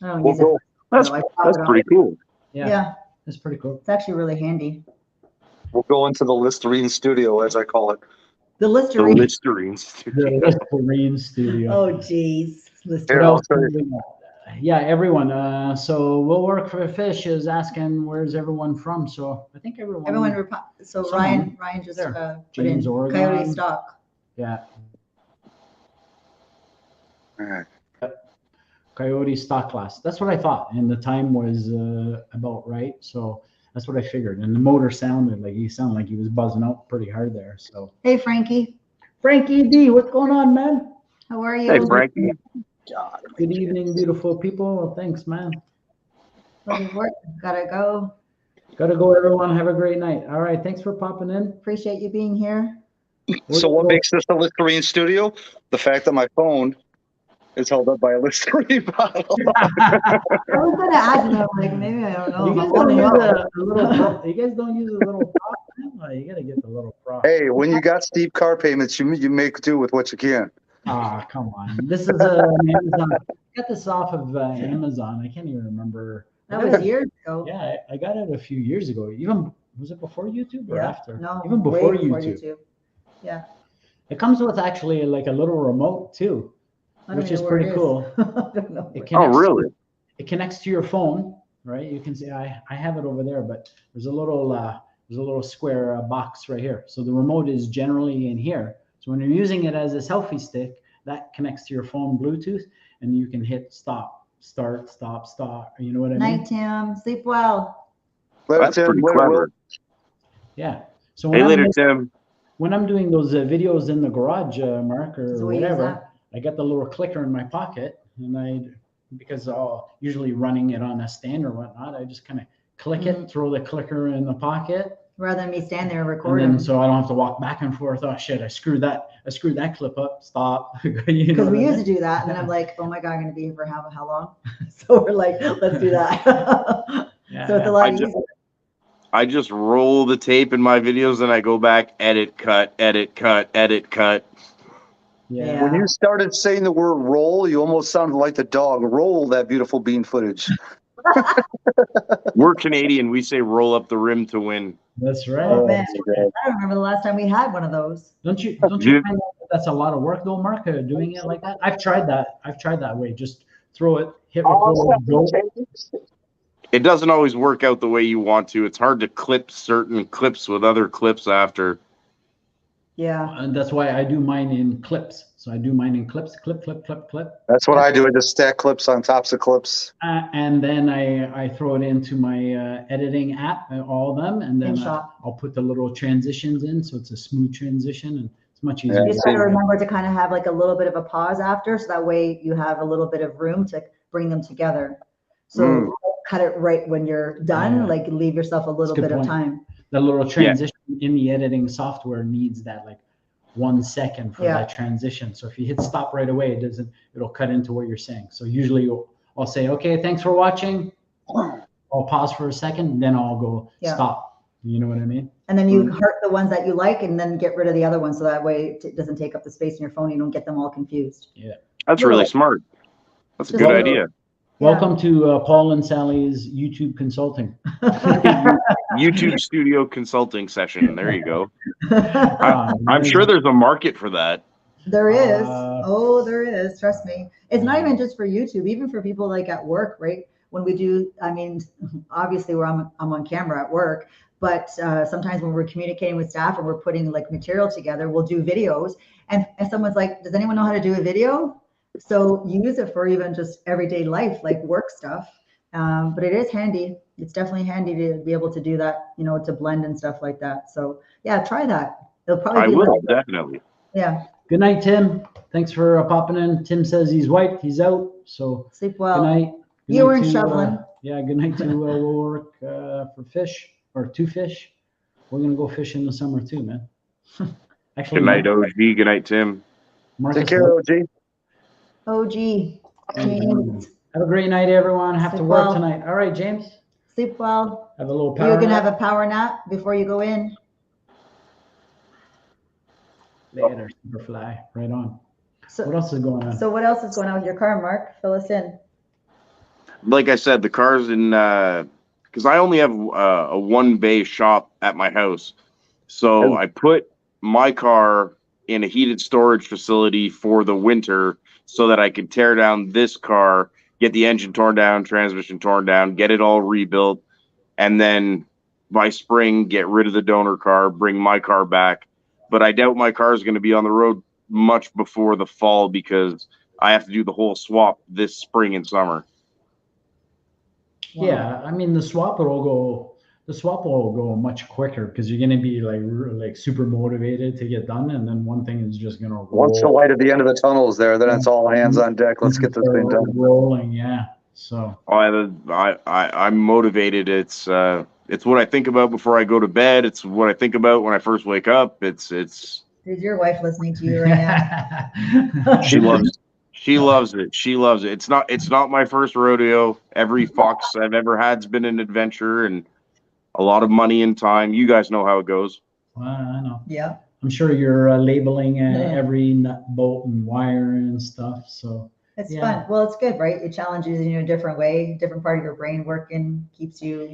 I don't We'll use it. go. That's So I prop that's it on. pretty cool. Yeah, That's pretty cool. it's actually really handy. We'll go into the Listerine studio, as I call it. The The Listerine. Listerine studio. The Listerine studio. Oh, geez. Here, Listerine. I'll show you. Yeah, everyone. So we'll work for fish is asking where's everyone from. So I think everyone. So Someone Ryan just there. put in James, Oregon. Coyote stock. Yeah, All right. Coyote stock class. That's what I thought, and the time was about right. So that's what I figured. And the motor sounded like he was buzzing out pretty hard there. So Hey, Frankie. Frankie D, what's going on, man? How are you? Hey, Frankie. Good evening, beautiful people. Well, thanks, man. Looking for it. Gotta go. Gotta go, everyone. Have a great night. All right, thanks for popping in. Appreciate you being here. So what makes this a Listerine studio? The fact that my phone is held up by a Listerine bottle. I was gonna ask you, like maybe I don't know. You guys don't use a little prop? You guys don't use a little prop? Oh, you gotta get the little prop. Hey, when you got steep car payments, you make do with what you can. Ah, come on. This is Amazon. I got this off of Amazon. I can't even remember. That was years ago. Yeah, I got it a few years ago. Even was it before YouTube or after? No, even way before YouTube. Yeah. It comes with actually like a little remote too, I don't which know is where pretty it is. cool. I don't know. It Oh, connects, really? It connects to your phone, right? You can see I have it over there, but there's a little square box right here. So the remote is generally in here. So when you're using it as a selfie stick, that connects to your phone Bluetooth, and you can hit stop, start, stop, stop. You know what I mean? Night, Tim. Sleep well. That's pretty clever. Yeah. So Hey, later, Tim. when I'm doing those videos in the garage, Mark, or So we use whatever, that. I got the little clicker in my pocket, and I because usually running it on a stand or whatnot, I just kind of click it, throw the clicker in the pocket. Rather than me stand there and record And then, them. so I don't have to walk back and forth. Oh shit, I screwed that clip up. Stop. Because we used to do that, and then I'm like, oh my god, I'm gonna be here for how long? So we're like, let's do that. So it's a lot easier. I just roll the tape in my videos, and I go back, edit, cut, edit, cut, edit, cut. Yeah. When you started saying the word roll, you almost sounded like the dog. Roll that beautiful bean footage. We're Canadian. We say roll up the rim to win. That's right. Oh man, I don't remember the last time we had one of those. Don't you find that that's a lot of work though, Mark, doing it like that? I've tried that way. Just throw it, hit record, go. It doesn't always work out the way you want to. It's hard to clip certain clips with other clips after. Yeah. And that's why I do mine in clips. So I do mine in clips, clip. That's what I do. I just stack clips on tops of clips. And then I throw it into my editing app, all of them, and then I'll put the little transitions in, so it's a smooth transition, and it's much easier. You just got to remember to kind of have like a little bit of a pause after, so that way you have a little bit of room to bring them together. So cut it right when you're done, like leave yourself a little bit of time. The little transition in the editing software needs that like 1 second for that transition. So if you hit stop right away, it'll cut into what you're saying. So usually I'll say, okay, thanks for watching. I'll pause for a second, then I'll go stop. You know what I mean? And then you heart the ones that you like and then get rid of the other ones, so that way it doesn't take up the space in your phone. You don't get them all confused. Yeah. That's really smart. That's a good idea. Welcome to Paul and Sally's YouTube consulting. YouTube studio consulting session. There you go. I'm sure there's a market for that. There is. There is. Trust me. It's not even just for YouTube, even for people like at work, right? When we do, I mean, obviously I'm on camera at work, but sometimes when we're communicating with staff and we're putting like material together, we'll do videos. And someone's like, does anyone know how to do a video? So you use it for even just everyday life, like work stuff. But it is handy. It's definitely handy to be able to do that, you know, to blend and stuff like that. So yeah, try that. It'll probably I will, definitely. Yeah. Good night, Tim. Thanks for popping in. Tim says he's wiped. He's out. So sleep well. Good night. You weren't shoveling. Good night to we'll work for fish or to fish. We're going to go fish in the summer too, man. Actually, good night, OG. Good night, Tim. Take care, OG. OG. James. Have a great night, everyone. I have to work tonight. All right, James. Sleep well. Have a little power You're going to have a power nap before you go in. Later, Superfly. Right on. So, what else is going on? So what else is going on with your car, Mark? Fill us in. Like I said, the car's in, because I only have a one-bay shop at my house. So I put my car in a heated storage facility for the winter so that I could tear down this car, get the engine torn down, transmission torn down, get it all rebuilt, and then by spring, get rid of the donor car, bring my car back. But I doubt my car is going to be on the road much before the fall because I have to do the whole swap this spring and summer. Yeah, I mean the swap will go much quicker because you're going to be like super motivated to get done, and then one thing is just going to roll. Once the light at the end of the tunnel is there, then it's all hands on deck. Let's get this thing done. Rolling, yeah. So I'm motivated. It's what I think about before I go to bed. It's what I think about when I first wake up. It's. Is your wife listening to you right now? She loves it. She loves it. It's not my first rodeo. Every fox I've ever had's been an adventure and a lot of money and time. You guys know how it goes. Well, I know. Yeah. I'm sure you're labeling every nut, bolt, and wire and stuff. So it's fun. Well, it's good, right? It challenges you in a different way, different part of your brain working, keeps you,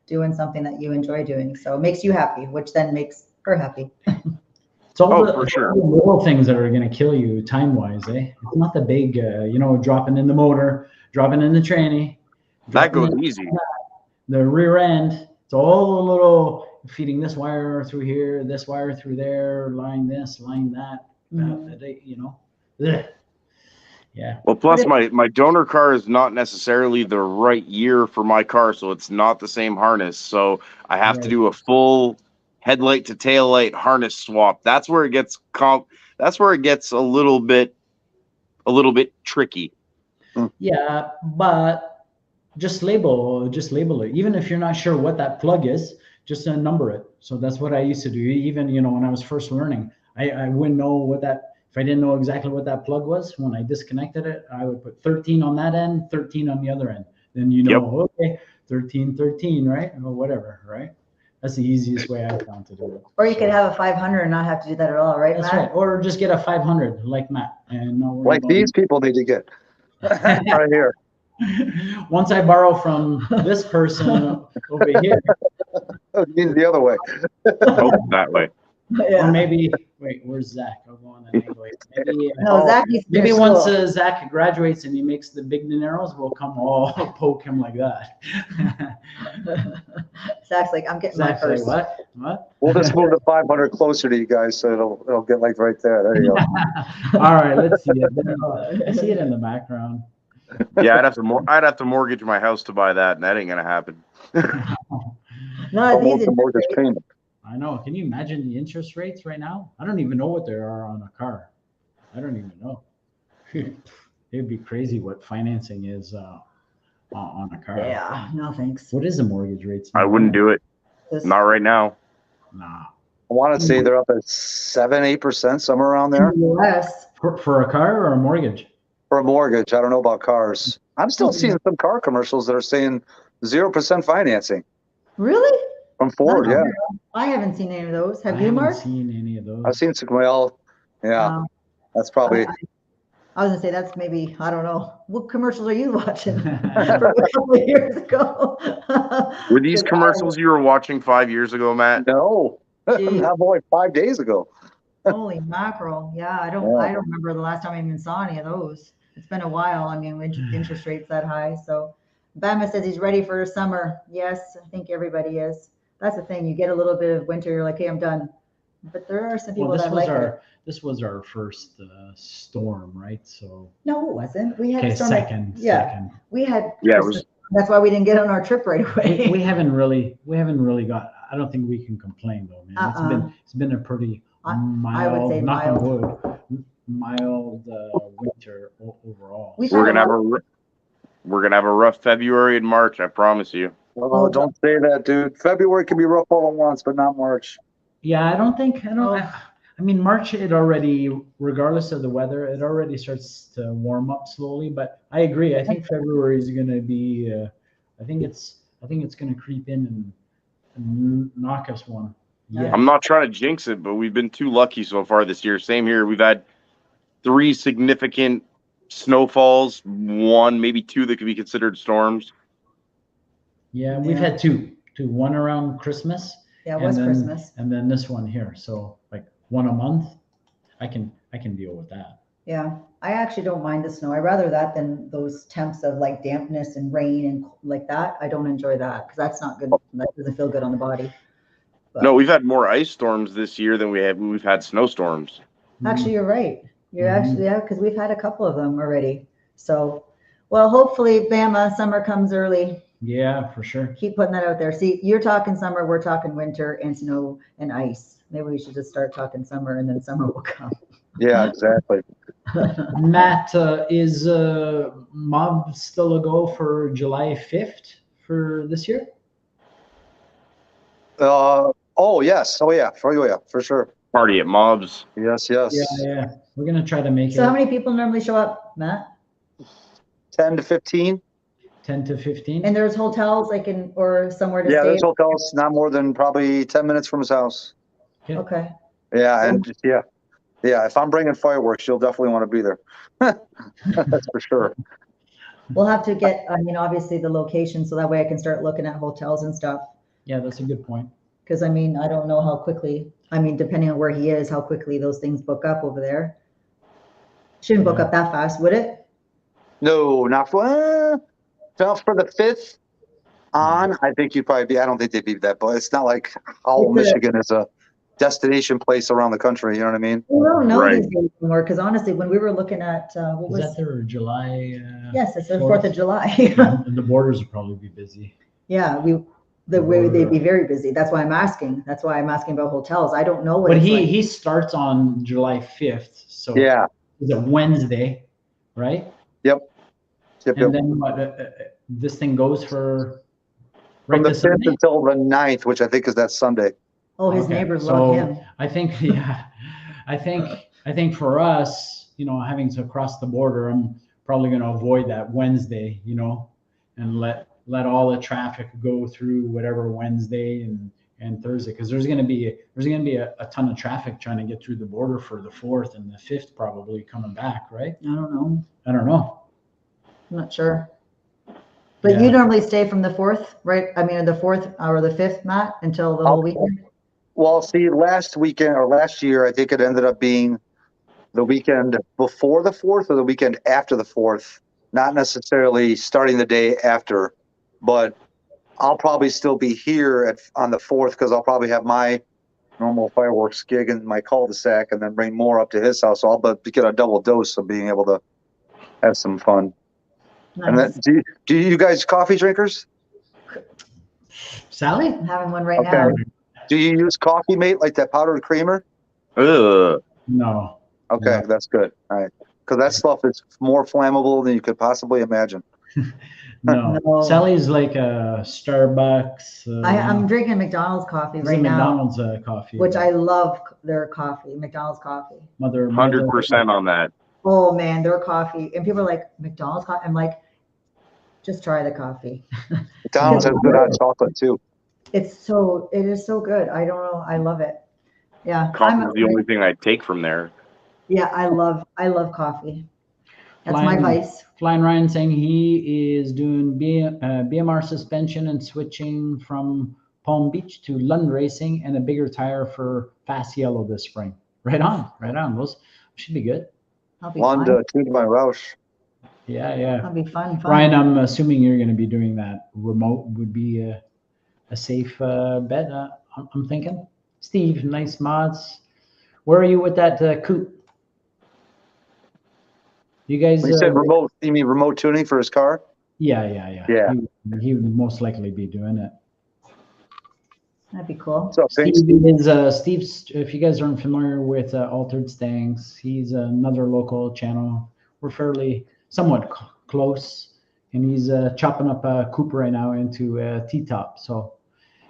doing something that you enjoy doing. So it makes you happy, which then makes her happy. It's all for sure. The little things that are going to kill you time-wise, eh? It's not the big, dropping in the motor, dropping in the tranny. That goes easy. The rear end. It's all a little feeding this wire through here, this wire through there, line this, line that. Yeah. Well, plus my donor car is not necessarily the right year for my car, so it's not the same harness. So I have to do a full headlight to tail light harness swap. That's where it gets a little bit tricky. Yeah, but just label it. Even if you're not sure what that plug is, just number it. So that's what I used to do. Even, when I was first learning, I wouldn't know what that, if I didn't know exactly what that plug was, when I disconnected it, I would put 13 on that end, 13 on the other end. Then okay, 13, 13, right? Or whatever, right? That's the easiest way I found to do it. Or you could have a 500 and not have to do that at all, right, That's Matt? right. Or just get a 500 like Matt, and not worry Like about these people need to get right here. Once I borrow from this person over here, It means the other way. Oh, that way. or maybe wait, where's Zach? I'll go on an angle. Maybe No, Zach needs to maybe finish once school. Zach graduates and he makes the big dineros, we'll come all poke him like that. Zach's like, I'm getting my Zach's like, first. what? We'll just move the 500 closer to you guys, so it'll get like right there. There you go. All right, let's see it. I see it in the background. Yeah, I'd have to mortgage my house to buy that, and that ain't gonna happen. No, these Almost a mortgage payment. I know. Can you imagine the interest rates right now? I don't even know what there are on a car. I don't even know. It'd be crazy what financing is on a car. Yeah, no thanks. What is the mortgage rates? I wouldn't do it. Not right now. Nah. I want to say they're up at 7-8%, somewhere around there In the US. For a car or a mortgage? for a mortgage. I don't know about cars. I'm still seeing some car commercials that are saying 0% financing Really? from Ford. No, Yeah, I haven't seen any of those. Have I you, haven't Mark? seen any of those. I've seen some. Well, yeah, that's probably. I was gonna say that's maybe, I don't know. What commercials are you watching from a couple of years ago? Were these commercials you were watching 5 years ago, Matt? No, Gee. not more like 5 days ago. Holy mackerel. Yeah, I don't remember the last time I even saw any of those. It's been a while. I mean, with interest rates that high. So Bama says he's ready for summer. Yes, I think everybody is. That's the thing. You get a little bit of winter, you're like, hey, I'm done. But there are some people that like it. This was our first storm, right? So No, it wasn't. We had okay, storm. second. We had. Yeah, it was. That's why we didn't get on our trip right away. We haven't really got. I don't think we can complain though, man. It's been a pretty mild, I would say knock on mild. wood, mild winter overall. We're gonna have a rough February and March. I promise you. Oh, don't say that, dude. February can be rough all at once, but not March. Yeah, I mean, March, it already, regardless of the weather, it already starts to warm up slowly. But I agree. I think February is going to be. I think it's going to creep in and knock us one. Yeah. I'm not trying to jinx it, but we've been too lucky so far this year. Same here. We've had 3 significant snowfalls, 1, maybe 2 that could be considered storms. Yeah, we've had two. One around Christmas. Yeah, it was Christmas. And then this one here. So like 1 a month. I can deal with that. Yeah, I actually don't mind the snow. I'd rather that than those temps of like dampness and rain and like that. I don't enjoy that because that's not good. That doesn't feel good on the body. But no, we've had more ice storms this year than we've had snowstorms. Actually, you're right. You're actually, yeah, because we've had a couple of them already. So, well, hopefully, Bama, summer comes early. Yeah, for sure. Keep putting that out there. See, you're talking summer, we're talking winter and snow and ice. Maybe we should just start talking summer and then summer will come. Yeah, exactly. Matt, is Mob still a go for July 5th for this year? Oh yes. Oh yeah. For sure. Party at Mobs. Yes. Yeah. We're gonna try to make it. So how many people normally show up, Matt? 10 to 15. 10 to 15. And there's hotels like or somewhere to stay? Yeah, there's hotels not more than probably 10 minutes from his house. Okay. Yeah, and yeah. If I'm bringing fireworks, you'll definitely want to be there. That's for sure. We'll have to get, I mean, obviously the location, so that way I can start looking at hotels and stuff. Yeah, that's a good point. Because I mean, I don't know how quickly, I mean, depending on where he is, how quickly those things book up over there. Shouldn't book up that fast, would it? No, not for the 5th on. I think you'd probably be. I don't think they'd be that, but it's not like Howell, Michigan is a destination place around the country. You know what I mean? We don't know these days anymore because honestly, when we were looking at what was that there July? Yes, it's the 4th of July. And the borders will probably be busy. Yeah, they'd be very busy. That's why I'm asking. That's why I'm asking about hotels. I don't know what. But he starts on July 5th, so yeah, it's a Wednesday, right? Yep. Yep, And yep. then what? This thing goes for From right the this 5th Sunday? until the 9th, which I think is that Sunday. Oh, his Okay, neighbors so love him. I think, yeah, I think for us, having to cross the border, I'm probably going to avoid that Wednesday, and let all the traffic go through whatever Wednesday and Thursday, because there's going to be a ton of traffic trying to get through the border for the 4th and the 5th, probably coming back, right? I don't know. I don't know. I'm not sure. But Yeah. you normally stay from the 4th, right? I mean, the 4th or the 5th, Matt, until the whole weekend? Well, see, last weekend or last year, I think it ended up being the weekend before the 4th or the weekend after the 4th, not necessarily starting the day after, but I'll probably still be here on the 4th because I'll probably have my normal fireworks gig in my cul-de-sac and then bring more up to his house. So I'll get a double dose of being able to have some fun. Nice. And then, do you guys coffee drinkers? Sally? I'm having one right Okay. now. Do you use Coffee Mate, like that powdered creamer? Ugh. No. Okay, that's good. All right. Because that stuff is more flammable than you could possibly imagine. No. No. Sally's like a Starbucks. I'm drinking McDonald's coffee This is right now, McDonald's coffee, which right? I love their coffee, McDonald's coffee. Mother 100% on that. Oh man, their coffee. And people are like, McDonald's coffee? I'm like, just try the coffee. McDonald's has good hot chocolate too. It is so good. I don't know. I love it. Yeah. Coffee is the only thing I take from there. Yeah, I love coffee. That's my vice. Flying Ryan saying he is doing BMR suspension and switching from Palm Beach to Lund Racing and a bigger tire for Fast Yellow this spring. Right on. Those should be good. That'll be Lund fun. tuned my Roush. Yeah. That'll be fun. Ryan, I'm assuming you're going to be doing that. Remote would be a safe bet. I'm thinking. Steve, nice mods. Where are you with that coupe? You guys? When you said remote, you mean remote tuning for his car? Yeah. Yeah. He would most likely be doing it. That'd be cool. What's up, Pink? Steve's, if you guys aren't familiar with Altered Stangs, he's another local channel. We're fairly somewhat close, and he's chopping up a coupe right now into a T-top. So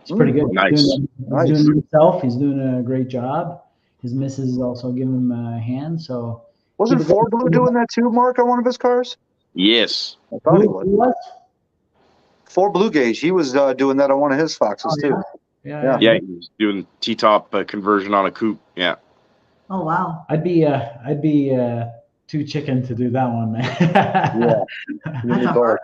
it's pretty good. Nice. He's doing it himself. He's doing a great job. His missus is also giving him a hand. So Wasn't Four Blue doing that too, Mark, on one of his cars? Yes. I thought he who was. was? Four Blue Gauge, he was doing that on one of his Foxes too. Yeah. Yeah, he's doing T-top conversion on a coupe. Yeah. Oh wow. I'd be too chicken to do that one, man. Yeah. That's a hard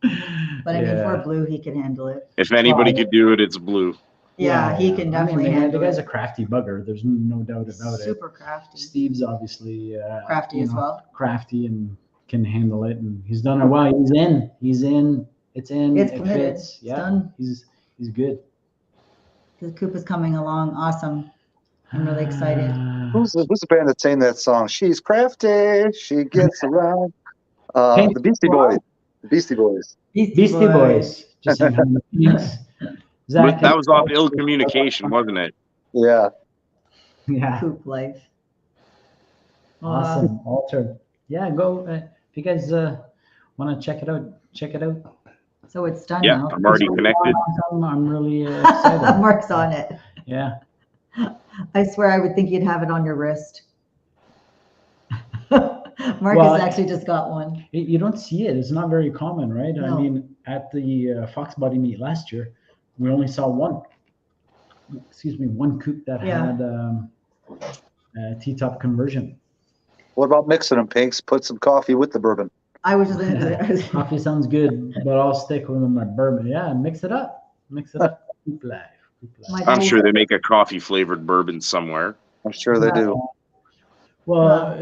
one. But I mean, Yeah. for Blue, he can handle it. If anybody could do it, it's Blue. Yeah, he can definitely the handle guy's it. a crafty bugger. There's no doubt about it. Super crafty. Steve's obviously Crafty as well. crafty and can handle it, and he's done it well. He's in. It's in. It's it committed. fits. It's Yeah, done. he's good. The coupe is coming along. Awesome. I'm really excited. Who's the band that's saying that song? She's crafty, she gets around. The Beastie Boys. The Beastie Boys. Beastie Boys. Just saying, on the Phoenix. Zach, That was off ill communication, wasn't it? Yeah. yeah. Coupe life. Awesome. Altered. Yeah, go if you guys want to check it out. Check it out. So it's done Yeah, now. I'm already connected. I'm really excited. Mark's on it. Yeah. I swear I would think you'd have it on your wrist. Mark Well, has actually just got one. You don't see it. It's not very common, right? No. I mean, at the Foxbody meet last year, we only saw one coupe that Yeah. had T-top conversion. What about mixing them, Pinks? Put some coffee with the bourbon. I was just going to Coffee sounds good, but I'll stick with my bourbon. Yeah, mix it up. Coupe life. I'm sure they make a coffee flavored bourbon somewhere. I'm sure they do. Well,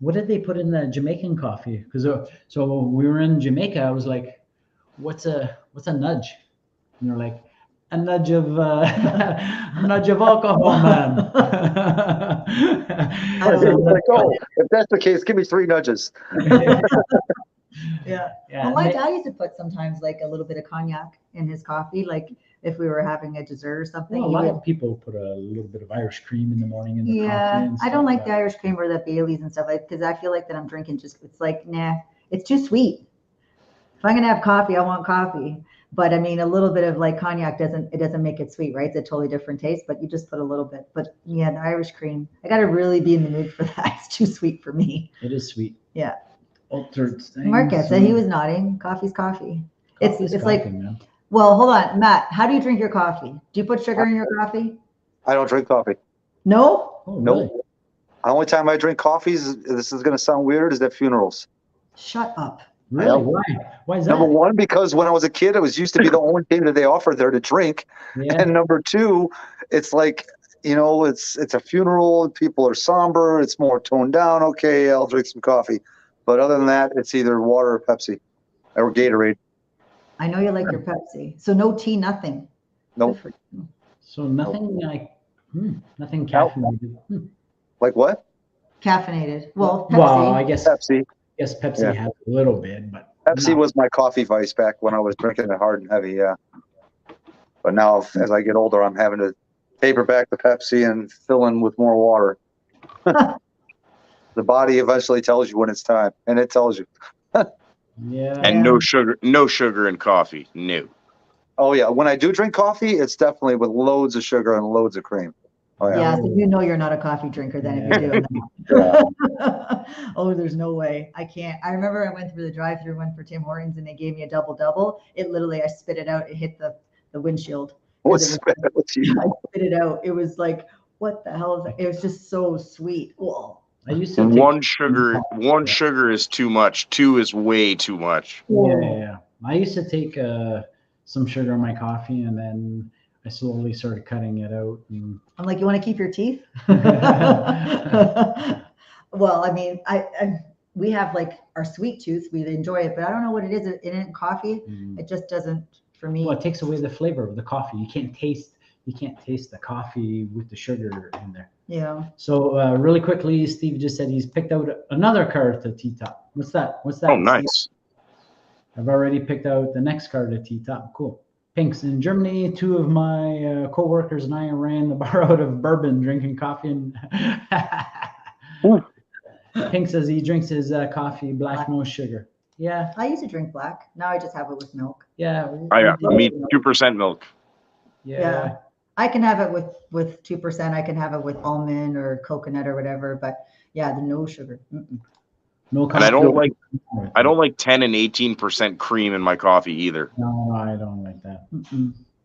what did they put in the Jamaican coffee? Because so we were in Jamaica. I was like, "What's a nudge?" And they're like, "A nudge of alcohol, man." I don't know. Like, oh, if that's the case, give me 3 nudges. Yeah. Yeah. Well, my dad used to put sometimes like a little bit of cognac in his coffee, like if we were having a dessert or something. Well, a he lot would- of people put a little bit of Irish cream in the morning in the coffee. Yeah, and I don't stuff like the Irish cream or the Baileys and stuff like because I feel like that I'm drinking just it's like nah. It's too sweet. If I'm gonna have coffee, I want coffee. But I mean, a little bit of like cognac doesn't make it sweet, right? It's a totally different taste, but you just put a little bit. But yeah, the Irish cream, I got to really be in the mood for that. It's too sweet for me. It is sweet. Yeah. Altered things. Mark said he was nodding. Coffee's coffee. Coffee's It's coffee, like, man. well, hold on, Matt. How do you drink your coffee? Do you put sugar in your coffee? I don't drink coffee. No. Oh, Nope. really? The only time I drink coffees, this is going to sound weird, is at funerals. Shut up. Really? Why? Why is that? Number one, because when I was a kid, it was used to be the only thing that they offered there to drink. Yeah. And number two, it's like, you know, it's a funeral. People are somber. It's more toned down. Okay, I'll drink some coffee. But other than that, it's either water or Pepsi or Gatorade. I know you like your Pepsi. So no tea, nothing. Nope. Good for you. So nothing like, nothing caffeinated. Like what? Caffeinated. Well, Pepsi. Well, I guess Pepsi. Pepsi Yeah. has a little bit, but Pepsi no. was my coffee vice back when I was drinking it hard and heavy, yeah. But now, as I get older, I'm having to taper back the Pepsi and fill in with more water. The body eventually tells you when it's time, and it tells you. Yeah. And no sugar in coffee. No. Oh, yeah. When I do drink coffee, it's definitely with loads of sugar and loads of cream. Oh, yeah. Yeah, so you know you're not a coffee drinker then if you do. Yeah. Oh, there's no way. I can't. I remember I went through the drive-through one for Tim Hortons and they gave me a double. It literally, I spit it out. It hit the windshield. What's I spit it out. It was like, what the hell is that? It was just so sweet. Whoa. I used to take, One sugar is too much. 2 is way too much. yeah. I used to take some sugar in my coffee, and then I slowly started cutting it out. And I'm like, you want to keep your teeth? Well, I mean, we have like our sweet tooth. We enjoy it, but I don't know what it is in it coffee. It just doesn't for me. Well, it takes away the flavor of the coffee. You can't taste the coffee with the sugar in there. Yeah. So really quickly, Steve just said he's picked out another card to T-top. What's that? Oh, nice. I've already picked out the next card to T-top. Cool. Pinks. In Germany, 2 of my co-workers and I ran the bar out of bourbon, drinking coffee. And Pink says he drinks his coffee black, no sugar. Yeah. I used to drink black. Now I just have it with milk. Yeah. I mean 2% milk. Yeah. I can have it with 2%. I can have it with almond or coconut or whatever. But yeah, the no sugar. No And I don't coffee. like 10 and 18% cream in my coffee either. No, I don't like that.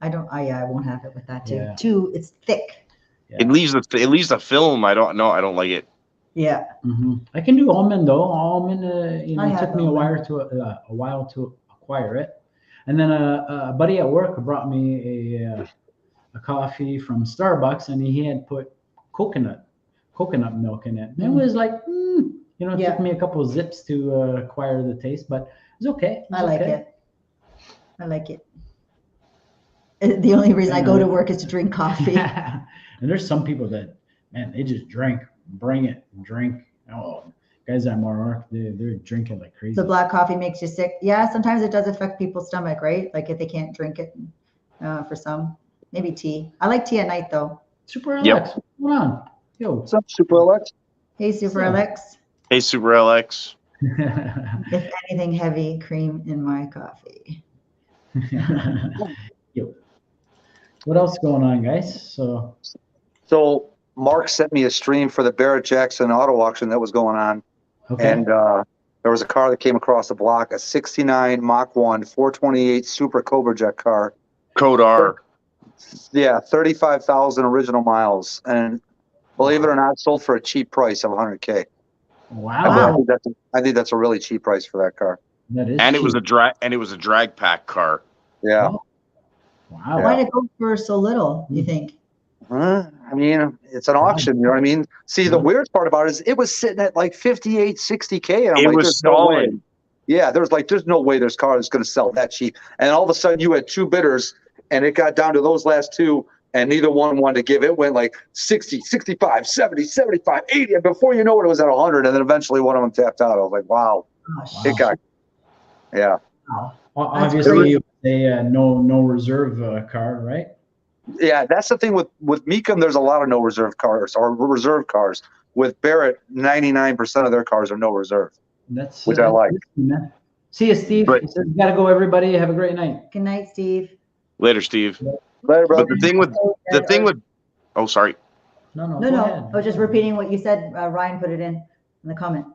I don't. I won't have it with that too. Yeah. 2, it's thick. Yeah. It leaves the film. I don't like it. Yeah. I can do almond though. Almond, it took me a while to acquire it. And then a buddy at work brought me a coffee from Starbucks, and he had put coconut milk in it. And it was like, it took me a couple of zips to acquire the taste, but it's okay. I like it. I like it. The only reason I go to work is to drink coffee. And there's some people that, man, they just drink. Bring it, drink. Oh, guys at work, they're drinking like crazy. The black coffee makes you sick. Yeah, sometimes it does affect people's stomach, right? Like if they can't drink it. For some, maybe tea. I like tea at night though. Super Alex, what's going on? Yo, What's up, Super Alex? Hey, Super Alex. Hey, Super LX. If anything, heavy cream in my coffee. Yo, what else going on, guys? So Mark sent me a stream for the Barrett Jackson auto auction that was going on. Okay. And there was a car that came across the block, a 69 Mach 1, 428 Super Cobra Jet car. Code R. Yeah, 35,000 original miles. And believe it or not, sold for a cheap price of $100K. Wow. I think that's a really cheap price for that car. That is. And cheap. it was a drag pack car. Yeah. Oh, wow. Why did it go for so little, you think? I mean, it's an auction, you know what I mean? See, the weird part about it is it was sitting at like 58, 60K. And I'm It like, was there's no way. solid. Yeah, there's no way this car is going to sell that cheap. And all of a sudden you had 2 bidders and it got down to those last 2 and neither one wanted to give. It went like 60, 65, 70, 75, 80. And before you know it was at 100. And then eventually one of them tapped out. I was like, wow. It got, yeah. Well, obviously, it was a no reserve car, right? Yeah, that's the thing with Mecum. There's a lot of no reserve cars or reserve cars. With Barrett, 99% of their cars are no reserve. That's which I like. man. See you, Steve. But- He says, "Gotta go, everybody. Have a great night." Good night, Steve. Later, Steve. Later, bro. But the thing with oh, sorry. No, No, go no. ahead. I was just repeating what you said. Ryan put it in the comment.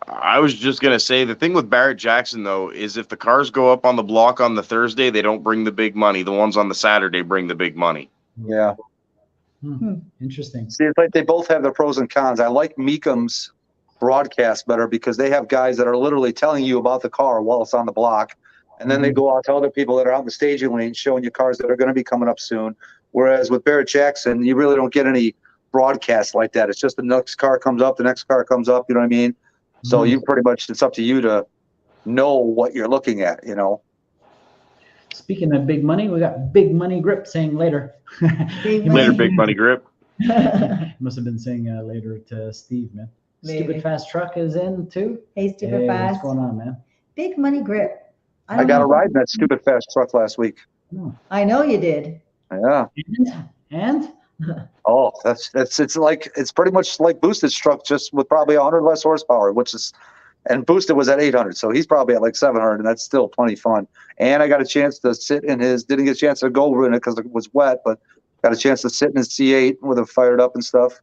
I was just gonna say the thing with Barrett Jackson though is if the cars go up on the block on the Thursday, they don't bring the big money. The ones on the Saturday bring the big money. Yeah. Interesting. See, it's like they both have their pros and cons. I like Meekham's broadcast better because they have guys that are literally telling you about the car while it's on the block. And then they go out to other people that are out in the staging lane showing you cars that are going to be coming up soon. Whereas with Barrett Jackson, you really don't get any broadcast like that. It's just the next car comes up, the next car comes up. You know what I mean? So you pretty much, it's up to you to know what you're looking at, you know? Speaking of big money, we got Big Money Grip saying later. Big Later, big money grip. Must have been saying later to Steve, man. Maybe. Stupid Fast Truck is in too. Hey, Stupid Hey, Fast. what's going on, man? Big Money Grip. I got a ride in that stupid fast truck last week. I know you did. Yeah. And Oh, it's pretty much like Boosted's truck, just with probably 100 less horsepower, and Boosted was at 800, so he's probably at like 700, and that's still plenty fun. And I got a chance to sit in didn't get a chance to go in it because it was wet, but got a chance to sit in his C8 with it fired up and stuff.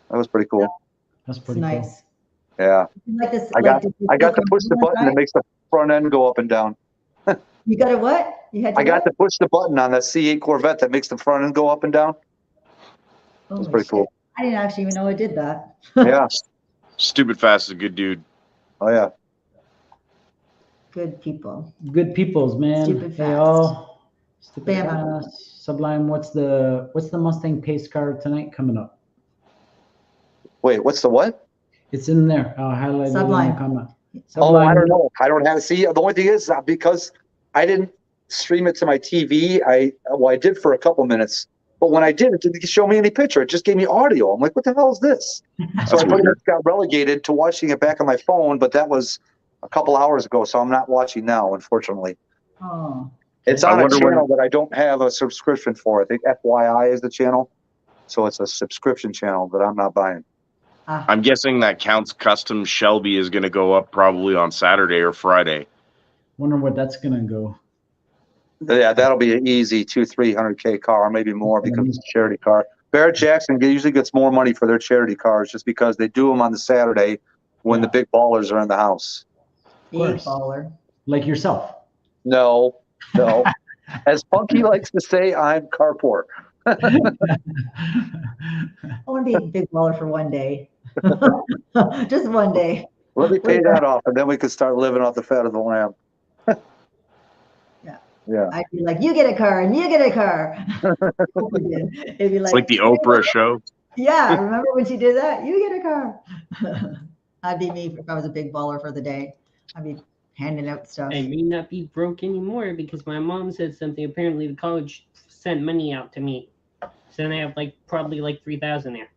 That was pretty cool. that's It's pretty cool. nice. Yeah. Like this, I got to push the button that makes the front end go up and down. You got to what? You had to I got what? to push the button on that C8 Corvette that makes the front end go up and down. Holy pretty shit. cool. I didn't actually even know it did that. Yeah. Stupid Fast is a good dude. Oh, yeah. Good people. Good peoples, man. Stupid Hey, Fast. all. Stupid Bama. Fast. Sublime. What's the Mustang pace car tonight coming up? Wait, what's the what? It's in there. I'll highlight it in Sublime. the comment. Oh, I don't know. I don't have to see. The only thing is because I didn't stream it to my TV. I did for a couple minutes, but when I did, it didn't show me any picture. It just gave me audio. I'm like, what the hell is this? So I pretty much got relegated to watching it back on my phone, but that was a couple hours ago, so I'm not watching now, unfortunately. Oh. It's on a channel that I don't have a subscription for. I think FYI is the channel, so it's a subscription channel that I'm not buying. I'm guessing that Count's Custom Shelby is going to go up probably on Saturday or Friday. Wonder what that's gonna go. Yeah, that'll be an easy 200-300K car, maybe more, because it's a charity car. Barrett Jackson usually gets more money for their charity cars just because they do them on the Saturday when the big ballers are in the house. Big baller. Like yourself. No. As Punky likes to say, I'm car poor. I want to be a big baller for one day. Just one day. Let me pay that off, and then we can start living off the fat of the lamb. Yeah. I'd be like, you get a car and you get a car. It'd be It's like the Oprah show. Yeah, remember when she did that? You get a car. That'd be me if I was a big baller for the day. I'd be handing out stuff. I may not be broke anymore because my mom said something. Apparently, the college sent money out to me. So then I have probably 3,000 there.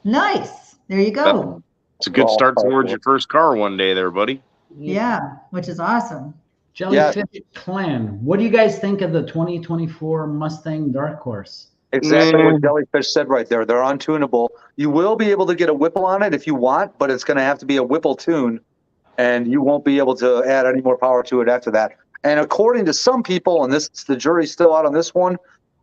Nice. There you go. It's a good start towards your first car one day there, buddy. Yeah, which is awesome. Jellyfish Clan. What do you guys think of the 2024 Mustang Dark Horse? Exactly what Jellyfish said right there. They're untunable. You will be able to get a Whipple on it if you want, but it's going to have to be a Whipple tune, and you won't be able to add any more power to it after that. And according to some people, and the jury's still out on this one,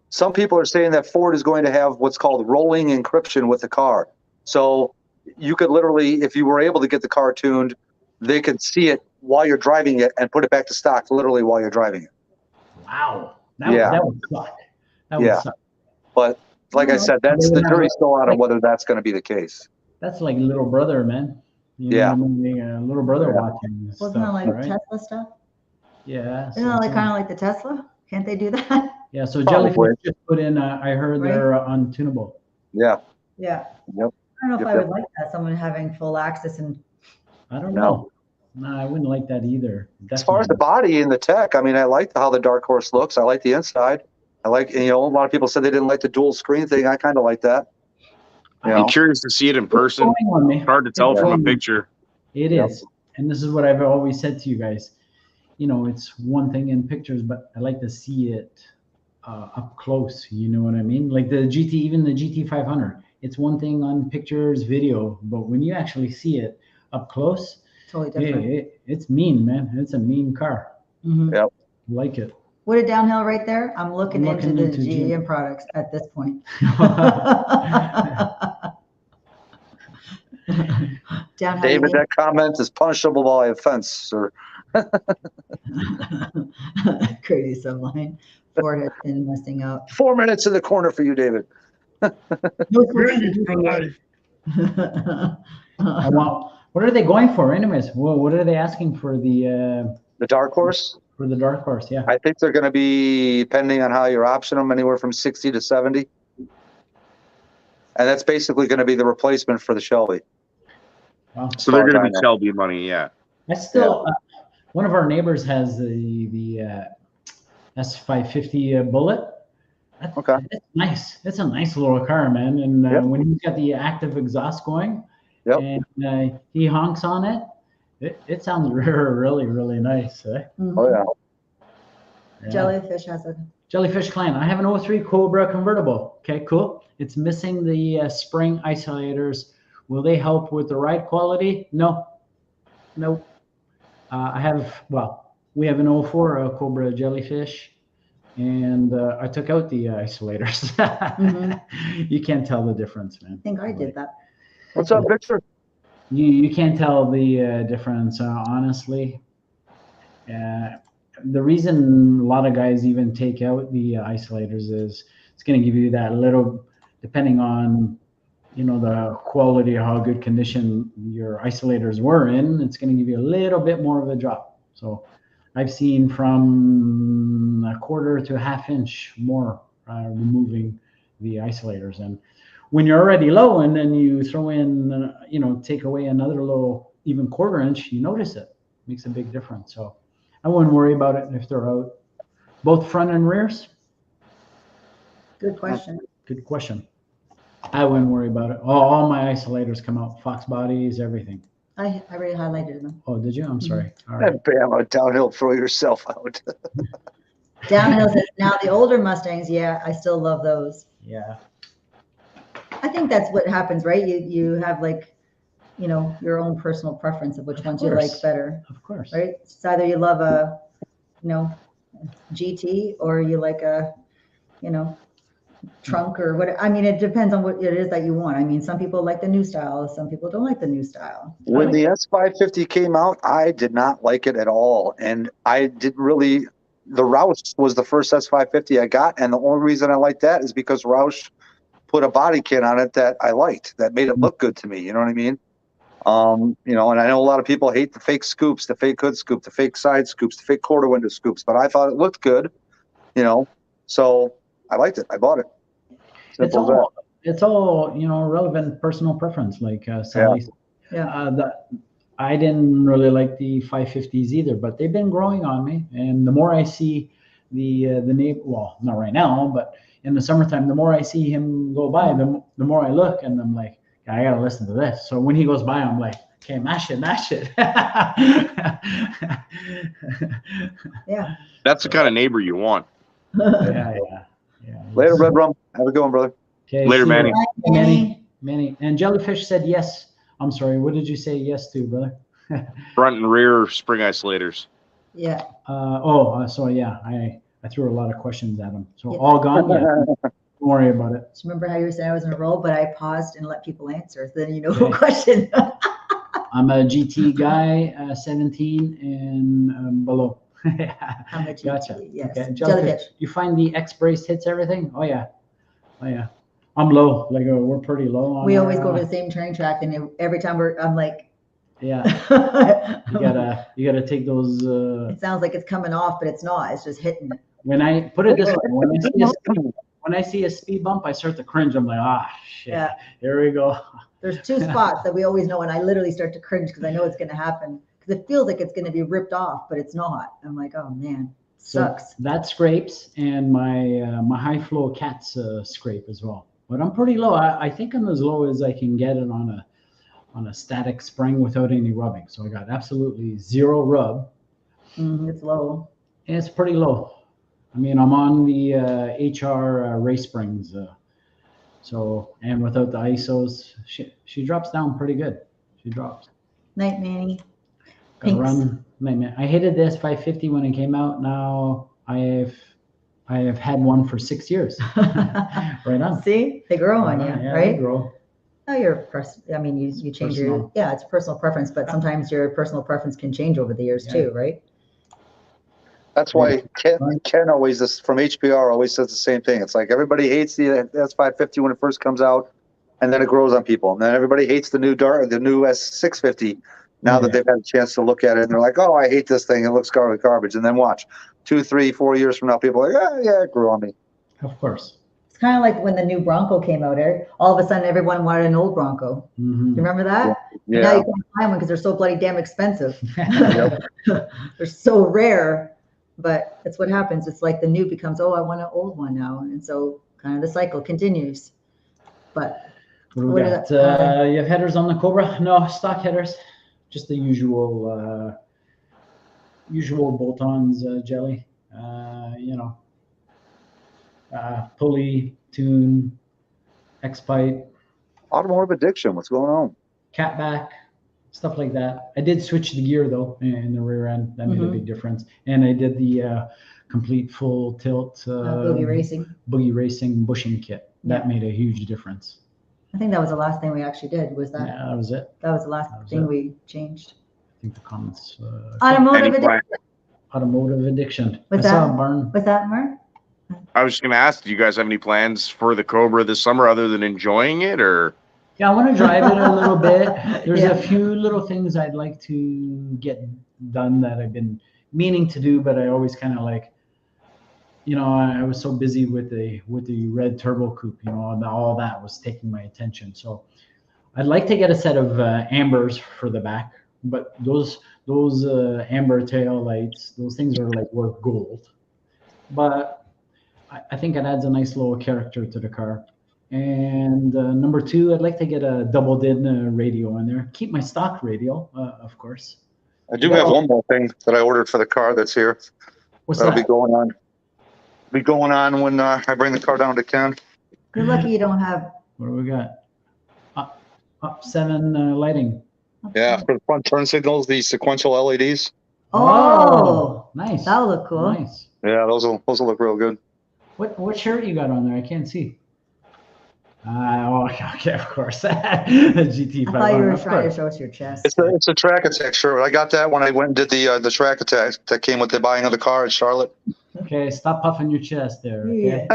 some people are saying that Ford is going to have what's called rolling encryption with the car. So you could literally, if you were able to get the car tuned, they could see it while you're driving it and put it back to stock literally while you're driving it. Wow. That would suck. That would suck. But like I said, the jury's still out on whether that's going to be the case. That's like little brother, man. You know, little brother watching. Wasn't that like Tesla stuff? Yeah. Isn't that kind of like the Tesla? Can't they do that? Yeah. So Jellyfish just put in. I heard they're untunable. Yeah. Yeah. Yep. I don't know if I would like that. Someone having full access and. I don't know. No, I wouldn't like that either. Definitely. As far as the body and the tech, I mean, I like how the Dark Horse looks. I like the inside. I like, a lot of people said they didn't like the dual screen thing. I kind of like that. I'm curious to see it in person. Hard to tell from a picture. It is. And this is what I've always said to you guys. It's one thing in pictures, but I like to see it up close. You know what I mean? Like even the GT 500. It's one thing on pictures, video, but when you actually see it, up close, Totally different. it's mean, man. It's a mean car. Mhm. Yep. Like it. What a downhill right there. I'm looking into the GM products at this point. Downhill. David, that comment is punishable by offense, sir. Crazy subline. Ford has been messing up. 4 minutes in the corner for you, David. No surrender for life. What are they going for, anyways? What are they asking for The dark horse? For the dark horse, yeah. I think they're going to be, depending on how you're optioning them, anywhere from 60 to 70. And that's basically going to be the replacement for the Shelby. Wow. So they're going to be Shelby money, yeah. I still, one of our neighbors has the S550 Bullet. Okay. It's nice. It's a nice little car, man. And when he's got the active exhaust going, and he honks on it, it sounds really, really nice. Eh? Mm-hmm. Oh, yeah. Jellyfish has a Jellyfish Clan. I have an 03 Cobra convertible. Okay, cool. It's missing the spring isolators. Will they help with the ride quality? No. Nope. We have an 04 Cobra Jellyfish, and I took out the isolators. You can't tell the difference, man. I think I did that. What's up, Victor? You can't tell the difference, honestly. The reason a lot of guys even take out the isolators is it's going to give you that little, depending on the quality or how good condition your isolators were in, it's going to give you a little bit more of a drop. So I've seen from a quarter to a half inch more removing the isolators. And when you're already low and then you throw in, take away another little, even quarter inch, you notice it. Makes a big difference. So I wouldn't worry about it if they're out. Both front and rears? Good question. Good question. I wouldn't worry about it. All my isolators come out. Foxbodies, everything. I already highlighted them. Oh, did you? I'm sorry. All right. And bam, a downhill, throw yourself out. Downhill says, now the older Mustangs, yeah, I still love those. Yeah. I think that's what happens, right? You have your own personal preference of which ones you like better. Of course. Right? It's either you love a, GT or you like a, trunk or what. I mean, it depends on what it is that you want. I mean, some people like the new style. Some people don't like the new style. When the S550 came out, I did not like it at all. And I didn't really, the Roush was the first S550 I got. And the only reason I liked that is because Roush put a body kit on it that I liked, that made it look good to me. You know what I mean? And I know a lot of people hate the fake scoops, the fake hood scoop, the fake side scoops, the fake quarter window scoops, but I thought it looked good, so I liked it. I bought it. It's all relevant personal preference, like Sally. I didn't really like the 550s either, but they've been growing on me. And the more I see the neighbor, well, not right now, but in the summertime, the more I see him go by, the more I look, and I'm like, I gotta listen to this. So when he goes by, I'm like, okay, mash it. Yeah. That's the kind of neighbor you want. Yeah. Later, Red Rum. Have a good one, brother. Okay, later, Manny. Manny. And Jellyfish said yes. I'm sorry. What did you say yes to, brother? Front and rear spring isolators. Yeah. So yeah, I threw a lot of questions at him. So all gone? Yeah. Don't worry about it. Just remember how you were saying I was in a roll, but I paused and let people answer. So then what question. I'm a GT guy, 17 and below. I'm a GT, gotcha. Yes. Okay. Jellyfish. You find the X-brace hits everything? Oh yeah. I'm low. Like we're pretty low on. We always go to the same train track, and every time I'm like. Yeah. you gotta take those. It sounds like it's coming off, but it's not. It's just hitting it. When I put it this way, when I see a speed bump, I start to cringe. I'm like, shit. Yeah. Here we go. There's two spots that we always know, and I literally start to cringe because I know it's going to happen. Because it feels like it's going to be ripped off, but it's not. I'm like, oh man, sucks. So that scrapes, and my high flow cats scrape as well. But I'm pretty low. I think I'm as low as I can get it on a static spring without any rubbing. So I got absolutely zero rub. It's low. And it's pretty low. I mean, I'm on the HR race springs. And without the ISOs, she drops down pretty good. She drops. Night, Manny. Gotta Pinks. run. I hated this 550 when it came out. Now I have had one for 6 years. Right on. See, they grow on you, Yeah, right? they grow. Oh, I mean, you change Personal. it's personal preference, but sometimes your personal preference can change over the years too, right? That's why Ken always, this from HPR, always says the same thing. It's like everybody hates the S550 when it first comes out, and then it grows on people. And then everybody hates the new S650 now that they've had a chance to look at it, and they're like, "Oh, I hate this thing. It looks garbage." And then watch, 2, 3, 4 years from now, people are like, "Oh, yeah, it grew on me." Of course. It's kind of like when the new Bronco came out, Eric. All of a sudden, everyone wanted an old Bronco. Mhm. You remember that? Yeah. Now you can't find one because they're so bloody damn expensive. They're so rare. But that's what happens. It's like the new becomes, oh, I want an old one now. And so kind of the cycle continues. But What do we got? You have headers on the Cobra? No, stock headers. Just the usual bolt-ons, jelly. Pulley, tune, X-pipe. Automotive addiction. What's going on? Catback, stuff like that. I did switch the gear though in the rear end. That made a big difference. And I did the complete full tilt Boogie Racing bushing kit. That made a huge difference. I think that was the last thing we actually did. Was that? Yeah, that was it. That was the last thing we changed. I think the comments. Automotive addiction. Automotive addiction. What's that, Mark? I was just going to ask, do you guys have any plans for the Cobra this summer other than enjoying it, or? Yeah, I want to drive it a little bit. There's a few little things I'd like to get done that I've been meaning to do, but I always kind of like, I was so busy with the red turbo coupe, all that was taking my attention. So I'd like to get a set of ambers for the back, but those amber tail lights, those things are like worth gold. But I think it adds a nice little character to the car. And number 2, I'd like to get a double DIN radio in there. Keep my stock radio, of course. I do have one more thing that I ordered for the car that's here. That'll be going on. Be going on when I bring the car down to Ken. You're lucky you don't have. What do we got? Up 7 lighting. Yeah, for the front turn signals, the sequential LEDs. Oh, nice. That'll look cool. Nice. Yeah, those will look real good. What shirt you got on there? I can't see. Okay, of course. GT500. I thought you were trying to show us your chest. It's a Track Attack shirt. I got that when I went and did the Track Attack that came with the buying of the car in Charlotte. Okay, stop puffing your chest there. Okay?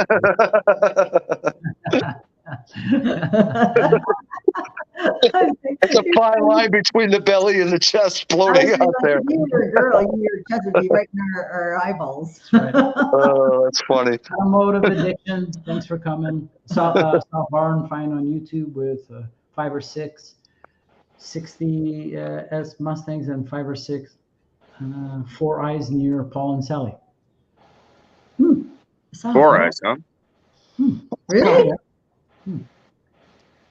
It's a fine line between the belly and the chest floating out there. You were a girl. Your chest would be right in our eyeballs. Right. Oh, that's funny. Automotive addiction. Thanks for coming. Saw Barn Find on YouTube with 5 or 6 60 S Mustangs and 5 or 6 4 Eyes near Paul and Sally. 4 Eyes, huh? Really?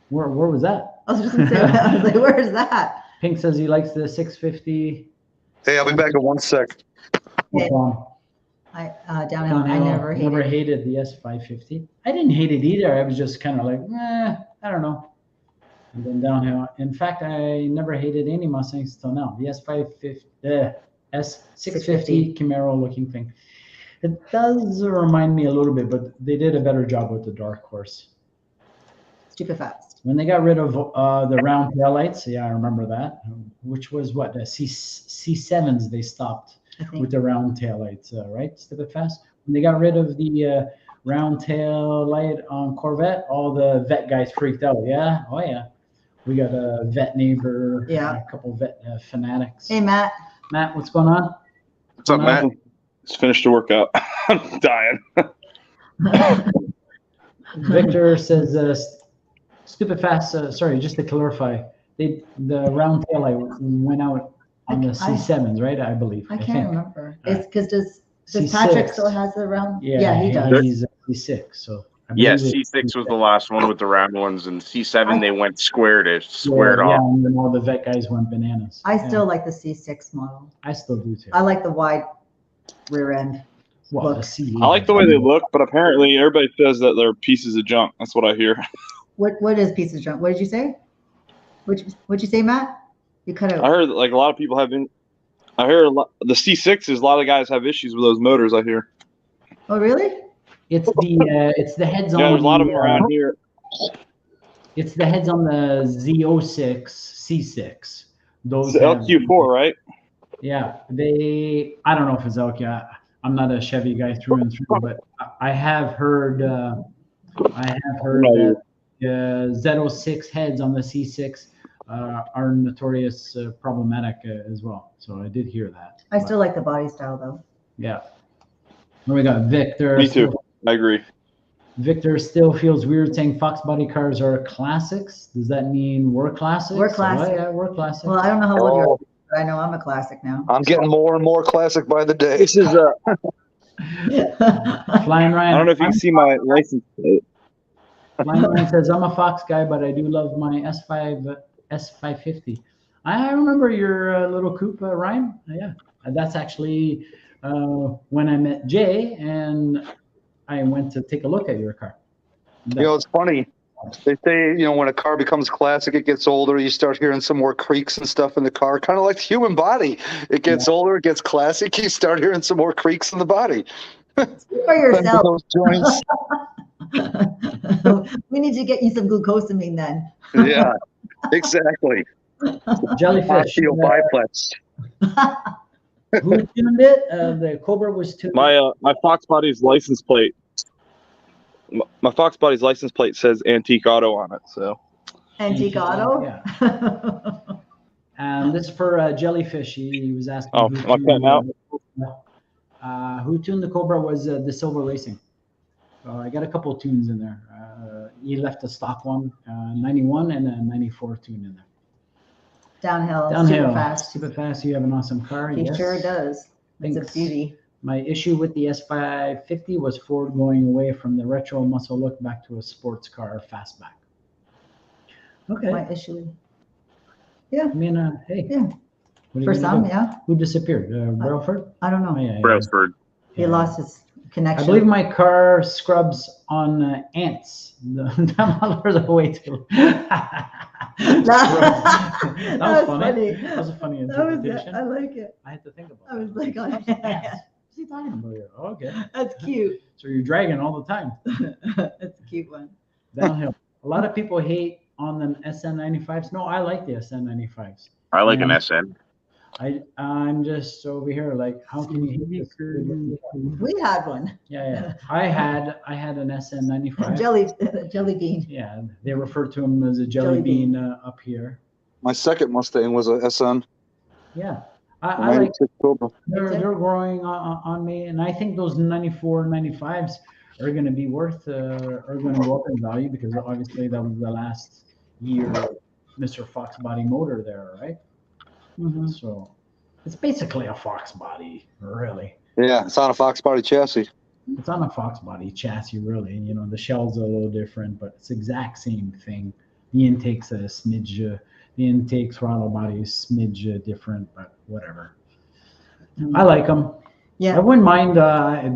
Where was that? I was just gonna say that. I was like, where is that? Pink says he likes the 650. Hey, I'll be back in 1 sec. Okay. Downhill. I never hated the S550. I didn't hate it either. I was just kind of like, I don't know. And then downhill. In fact, I never hated any Mustangs till now. The S650 Camaro looking thing. It does remind me a little bit, but they did a better job with the Dark Horse. Stupid fast. When they got rid of the round taillights, yeah, I remember that. Which was what, the C7s they stopped with the round taillights, right? Stupid fast. When they got rid of the round tail light on Corvette, all the vet guys freaked out. Yeah, oh yeah. We got a vet neighbor, a couple vet fanatics. Hey, Matt. Matt, what's going on? What's up, Matt? Just finished the workout. I'm dying. Victor says, stupid fast. Sorry, just to clarify, the round tail light went out on the C7s, right? I believe. I can't remember. It's because does C6. Patrick still has the round? Yeah, he does. He's C6. So yes, C6 was the last one with the round ones, and C7 they went squared off. Yeah, and then all the vet guys went bananas. I still like the C6 model. I still do too. I like the wide rear end. Well, the C. I like the way they look, but apparently everybody says that they're pieces of junk. That's what I hear. What is piece of junk? What did you say? What'd you say, Matt? You could I have. heard like a lot of people have been. I heard the C6s. A lot of guys have issues with those motors. I hear. Oh, really? It's the heads on. Yeah, there's a lot of the, them around here. It's the heads on the Z06 C6. Those It's have, LQ4, right? yeah, I don't know if it's LQ. I'm not a Chevy guy through and through, but I have heard that Z06 heads on the C6 are notorious problematic as well. So I did hear that. I still like the body style though. Yeah. Then we got Victor. Me too. I agree. Victor still feels weird saying Foxbody cars are classics. Does that mean we're classics? We're classic. Yeah, we're classic. Well, I don't know how old you are, but I know I'm a classic now. I'm getting more and more classic by the day. This is Flying Ryan. I don't know if you can see my license plate. Flying Ryan says, I'm a Fox guy, but I do love my S550. I remember your little coupe, Ryan. Yeah, that's actually when I met Jay, and I went to take a look at your car. It's funny. They say, when a car becomes classic, it gets older. You start hearing some more creaks and stuff in the car, kind of like the human body. It gets older, it gets classic. You start hearing some more creaks in the body. Speak for yourself. Those joints. We need to get you some glucosamine then. Yeah, exactly. Jellyfish. Biplex. Who tuned it? The Cobra was tuned. My Foxbody's license plate. My Foxbody's license plate says Antique Auto on it. So. Antique Auto. Yeah. And this is for Jellyfish. He was asking. Oh, am I cutting out? Who tuned the Cobra was the Silver Racing. I got a couple of tunes in there. He left a stock one, 91 and a 94 tune in there. Downhill. Super fast. You have an awesome car. He sure does. It's Thanks. a beauty. My issue with the S550 was Ford going away from the retro muscle look back to a sports car fastback. Okay. My issue. Yeah. I mean, hey. Yeah. For some, yeah. Who disappeared? Brailford? I don't know. Yeah. Brailsford. He lost his connection. I believe my car scrubs on ants. The muddlers are way too. That was funny. That was a funny interpretation. I like it. I had to think about I was that. like, What's he talking about here? Oh, okay. That's cute. So you're dragging all the time. That's a cute one. Downhill. A lot of people hate on the SN95s. No, I like the SN95s. I like an SN. I'm just over here like, how can you hate this? We had one. Yeah. I had an SN95. Jelly bean. Yeah, they refer to him as a jelly bean up here. My second Mustang was a SN. Yeah, I like. Cobra. They're growing on me, and I think those 94, 95s are going to be worth, are going to go up in value because obviously that was the last year Mr. Foxbody motor there, right? Mm-hmm. So it's basically a Foxbody, really. Yeah, it's on a Foxbody chassis. It's on a Foxbody chassis, really. The shell's a little different, but it's the exact same thing. The intake's a smidge, the intake throttle body is smidge different, but whatever. I like them. Yeah, I wouldn't mind. I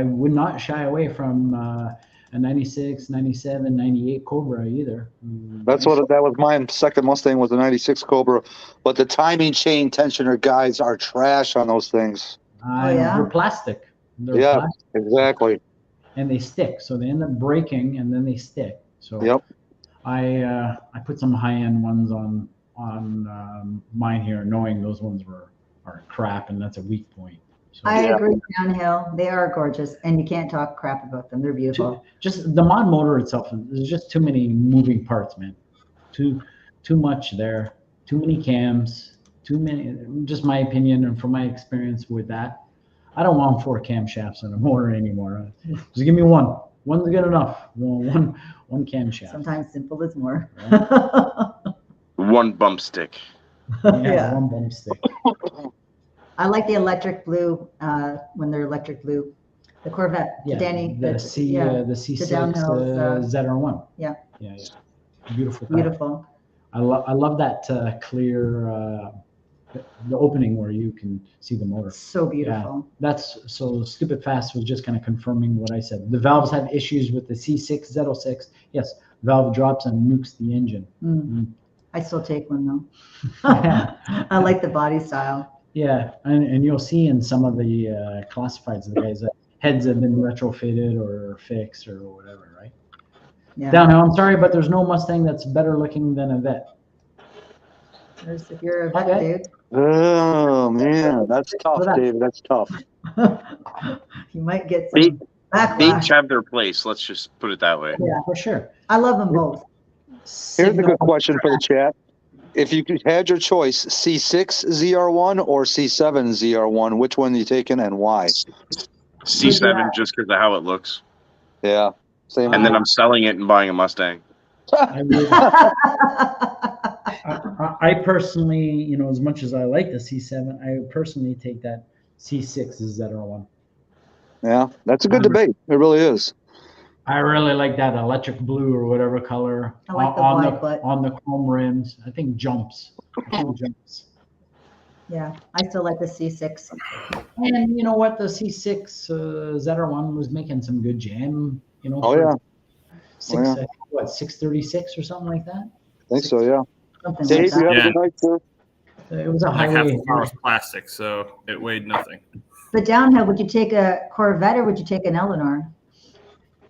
would not shy away from a 96, 97, 98 Cobra either. That was mine. Second Mustang was a 96 Cobra, but the timing chain tensioner guides are trash on those things. They're plastic. They're plastic. Exactly. And they stick, so they end up breaking and then they stick. So yep. I put some high-end ones on mine here, knowing those ones are crap, and that's a weak point. So, I agree. Downhill, they are gorgeous, and you can't talk crap about them. They're beautiful. Just the mod motor itself, there's just too many moving parts, man. Too much there. Too many cams. Too many. Just my opinion, and from my experience with that, I don't want 4 camshafts on a motor anymore. Just give me one. One's good enough. One camshaft. Sometimes simple is more. Right? One bump stick. Yeah, one bump stick. I like the electric blue when they're electric blue. The Corvette, Yeah, Danny. the C6 ZR1. Yeah. Beautiful car. Beautiful. I love that clear the opening where you can see the motor. So beautiful. Yeah, that's so stupid fast was just kind of confirming what I said. The valves have issues with the C6 Z06. Yes, valve drops and nukes the engine. I still take one though. I like the body style. Yeah, and you'll see in some of the classifieds, the guys that heads have been retrofitted or fixed or whatever, right? Yeah. Downhill, I'm sorry, but there's no Mustang that's better looking than a vet. If you're a vet, Okay. dude. Oh man, that's tough, David. That's tough. You might get some backlash. They each have their place. Let's just put it that way. Yeah, for sure. I love them both. Here's a good question for the chat. If you had your choice, C6 ZR1 or C7 ZR1, which one are you taking and why? C7 just because of how it looks. Yeah, same. And then I'm selling it and buying a Mustang. I personally, you know, as much as I like the C7, I would personally take that C6 ZR1. Yeah, that's a good debate. It really is. I really like that electric blue or whatever color I like the on wide butt. on the chrome rims. I think jumps. Jumps. Yeah, I still like the C6. And you know what? The C6 ZR1 was making some good jam. You know. Oh yeah. What 636 or something like that? I think so. Yeah. Something Dave, like you that. have a good night, sir. It was a Like half highway. the car was plastic, so it weighed nothing. But downhill, would you take a Corvette or would you take an Eleanor?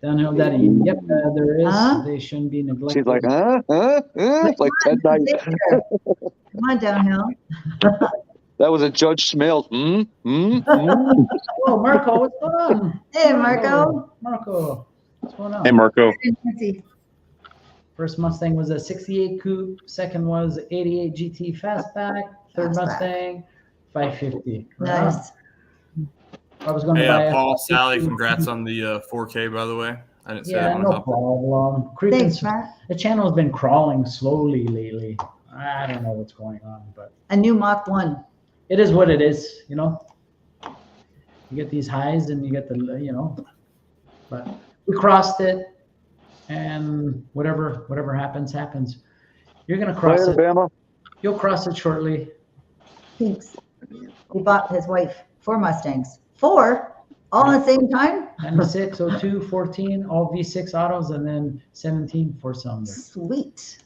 Downhill daddy. Yep, there is. Huh? They shouldn't be neglected. She's like, It's like 10 nights. Come on, downhill. That was a Judge Smales. Oh, Marco, what's going on? Hey, Marco. Marco, what's going on? Hey, Marco. First Mustang was a 68 coupe. Second was 88 GT fastback. Third Fastback. Mustang, 550. Right Nice. on. I was going to Hey, buy Paul, a Sally, congrats on the 4K, by the way. I didn't say that Yeah, on no top. problem. Creeping. Thanks, Matt. The channel's been crawling slowly lately. I don't know what's going on, but A new Mach 1. it is what it is, you know. You get these highs and you get the, you know, but we crossed it, and whatever happens. You're gonna cross it. Alabama. You'll cross it shortly. Thanks. He bought his wife 4 Mustangs. 4? All at the same time? 96, 02, 14, all V6 autos, and then 17 4-cylinder. Sweet.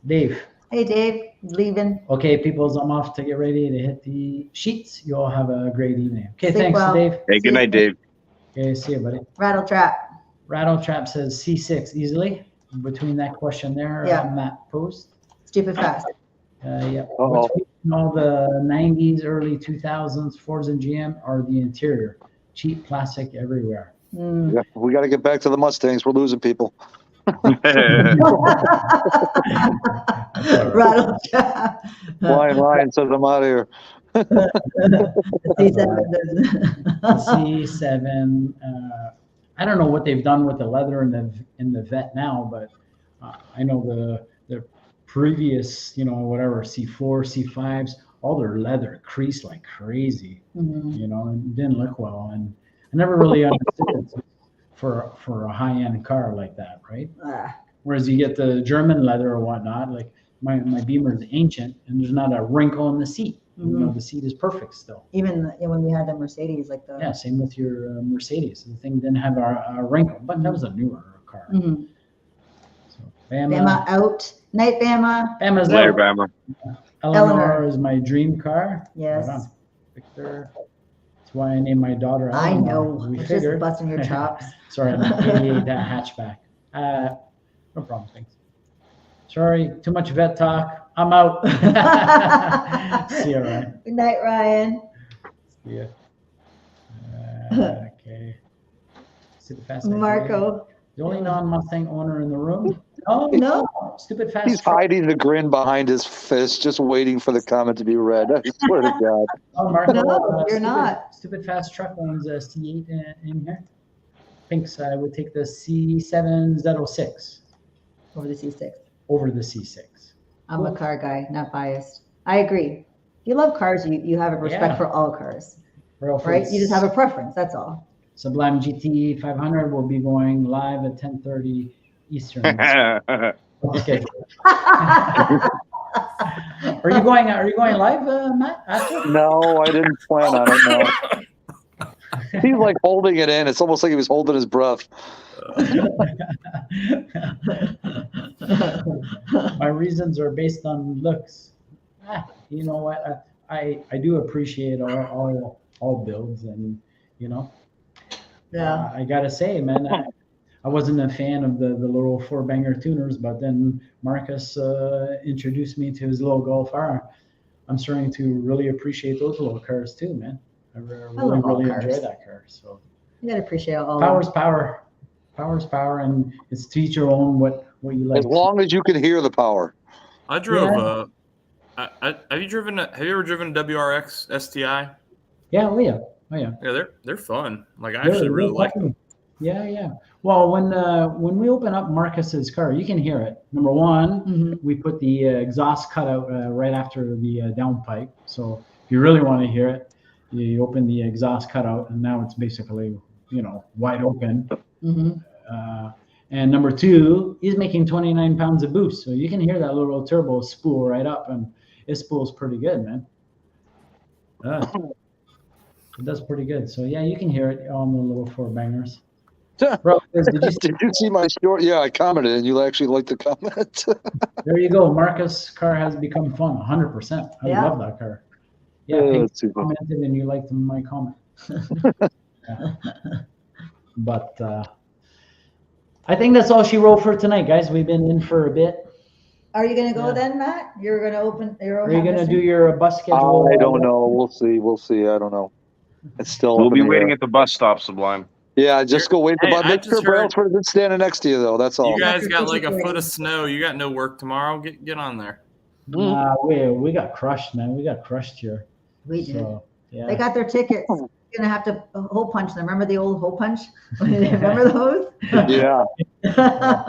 Dave. Hey, Dave. Leaving. Okay, peoples, I'm off to get ready to hit the sheets. You all have a great evening. Okay, Sleep thanks, well. Dave. Hey, good night, Dave. Okay, see you, buddy. Rattle trap. Rattle Trap says C6 easily. Between that question there Yeah. on that post. Stupid fast. Yeah. Uh-oh. What's in all the 90s, early 2000s Fords and GM are the interior. Cheap plastic everywhere. Mm. Yeah, we got to get back to the Mustangs. We're losing people. Rattle trap. Lion says I'm out of here. C7. I don't know what they've done with the leather in the vet now, but I know the previous, you know, whatever C4, C5s, all their leather creased like crazy. Mhm. You know, and didn't look well, and I never really understood it for a high-end car like that, right? Ah, Whereas you get the German leather or whatnot, like my Beamer is ancient and there's not a wrinkle in the seat. You know, the seat is perfect still. even when we had the Mercedes, like the. Yeah, same with your Mercedes. The thing didn't have a wrinkle, but that was a newer car. Mhm. So Bama, Bama out. Night, Bama. Bama's Later, out. Bama. Eleanor is my dream car. Yes. Right on. Victor. That's why I named my daughter I Eleanor. know. We I'm just figured. busting your chops. Sorry, I'm an 88 hatchback. No problem, thanks. Sorry, too much vet talk. I'm out. See you, Ryan. Good night, Ryan. See ya. Okay. Super fast. Marco. The only non-Mustang owner in the room. Oh No. Stupid fast. He's truck. hiding the grin behind his fist, just waiting for the comment to be read. I swear to God. Oh, Marco. No, you're stupid, not. Stupid fast truck owns a C8 in here. Thinks I would take the C7 Z06 Over the C6. over the C6. I'm a car guy, not biased. I agree. If you love cars, you have a respect Yeah. for all cars, Real right? fast. You just have a preference. That's all. Sublime GT 500 will be going live at 10:30 Eastern. Okay. Are you going live, Matt? After? No, I didn't plan on it. No. He's like holding it in. It's almost like he was holding his breath. My reasons are based on looks. You know what? I do appreciate all builds, and you know, Yeah. I gotta say, man, I wasn't a fan of the little 4-banger tuners, but then Marcus introduced me to his little Golf R. I'm starting to really appreciate those little cars too, man. I love all really cars. enjoy that car. So You gotta appreciate all. power's power, and it's to each your own what you like. As long as you can hear the power. I drove. Have you ever driven a WRX STI? Yeah, oh yeah, oh yeah. Yeah, they're fun. Like I actually really like them. Yeah. Well, when we open up Marcus's car, you can hear it. Number one, we put the exhaust cutout right after the downpipe. So if you really want to hear it, you open the exhaust cutout, and now it's basically wide open. And number two, he's making 29 pounds of boost, so you can hear that little turbo spool right up, and it spools pretty good, man. It does pretty good. So yeah, you can hear it on the little 4-bangers. Bro, did you see my short? Yeah, I commented, and you actually liked the comment. There you go. Marcus' car has become fun, 100%. I love that car. Yeah, you commented and you liked my comment. But I think that's all she wrote for tonight, guys. We've been in for a bit. Are you gonna go then, Matt? You're gonna open your own. Are you gonna do your bus schedule? I don't know. We'll see. I don't know. It's still. We'll be waiting at the bus stop, Sublime. Yeah, just go wait. Make sure Brailsford isn't standing next to you, though. That's all. You guys got like a foot of snow. You got no work tomorrow. Get on there. We got crushed, man. We got crushed here. We did. So, yeah. They got their tickets. You're gonna have to hole punch them. Remember the old hole punch? Remember those? Yeah.